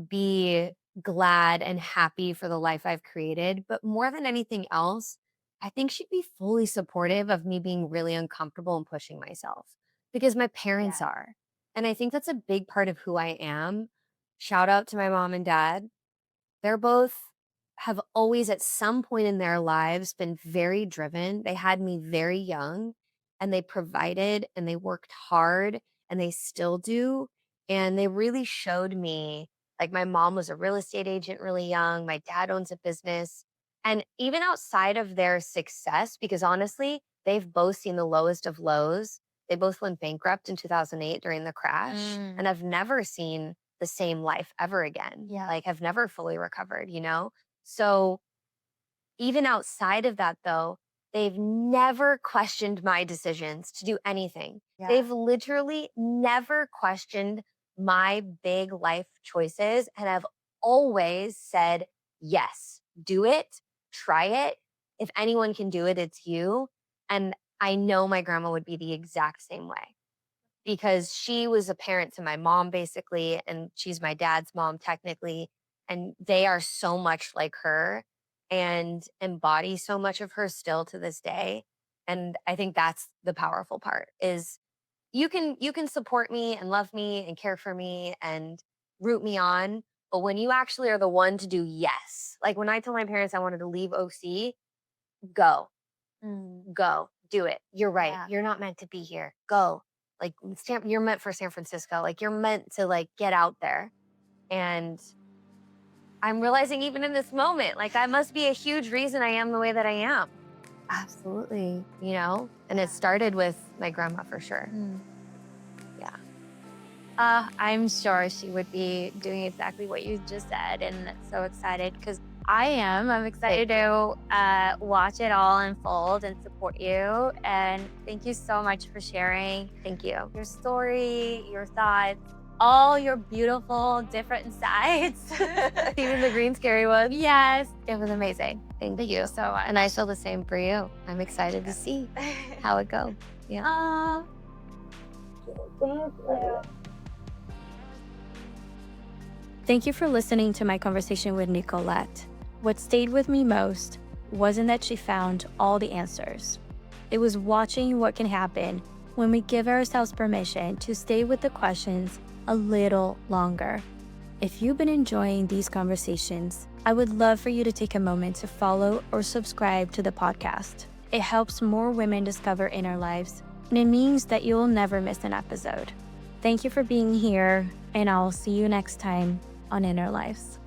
Speaker 1: be glad and happy for the life I've created. But more than anything else, I think she'd be fully supportive of me being really uncomfortable and pushing myself because my parents
Speaker 2: Yeah.
Speaker 1: are. And I think that's a big part of who I am. Shout out to my mom and dad. They're both have always at some point in their lives been very driven. They had me very young and they provided and they worked hard and they still do. And they really showed me like my mom was a real estate agent really young. My dad owns a business. And even outside of their success, because honestly, they've both seen the lowest of lows. They both went bankrupt in 2008 during the crash. And I've never seen the same life ever again.
Speaker 2: Yeah.
Speaker 1: Like I've never fully recovered, you know? So even outside of that though, they've never questioned my decisions to do anything.
Speaker 2: Yeah.
Speaker 1: They've literally never questioned my big life choices and have always said, yes, do it, try it. If anyone can do it, it's you. And I know my grandma would be the exact same way because she was a parent to my mom basically and she's my dad's mom technically and they are so much like her and embody so much of her still to this day. And I think that's the powerful part is you can support me and love me and care for me and root me on, but when you actually are the one to do yes, like when I told my parents I wanted to leave OC, go, go, do it. You're right.
Speaker 2: Yeah.
Speaker 1: You're not meant to be here. Go. Like you're meant for San Francisco. Like you're meant to like get out there. And I'm realizing even in this moment, like I must be a huge reason I am the way that I am. Absolutely. You know? And it started with my grandma for sure. Yeah.
Speaker 2: I'm sure she would be doing exactly what you just said, and so excited because I am. I'm excited to watch it all unfold and support you. And thank you so much for sharing
Speaker 1: Thank you.
Speaker 2: your story, your thoughts, all your beautiful different sides.
Speaker 1: Even the green scary one.
Speaker 2: Yes, it was amazing.
Speaker 1: Thank you
Speaker 2: so much.
Speaker 1: And I feel the same for you. I'm excited to see how it goes. Yeah.
Speaker 2: Thank you for listening to my conversation with Nicolette. What stayed with me most wasn't that she found all the answers. It was watching what can happen when we give ourselves permission to stay with the questions a little longer. If you've been enjoying these conversations, I would love for you to take a moment to follow or subscribe to the podcast. It helps more women discover inner lives, and it means that you'll never miss an episode. Thank you for being here, and I'll see you next time on Inner Lives.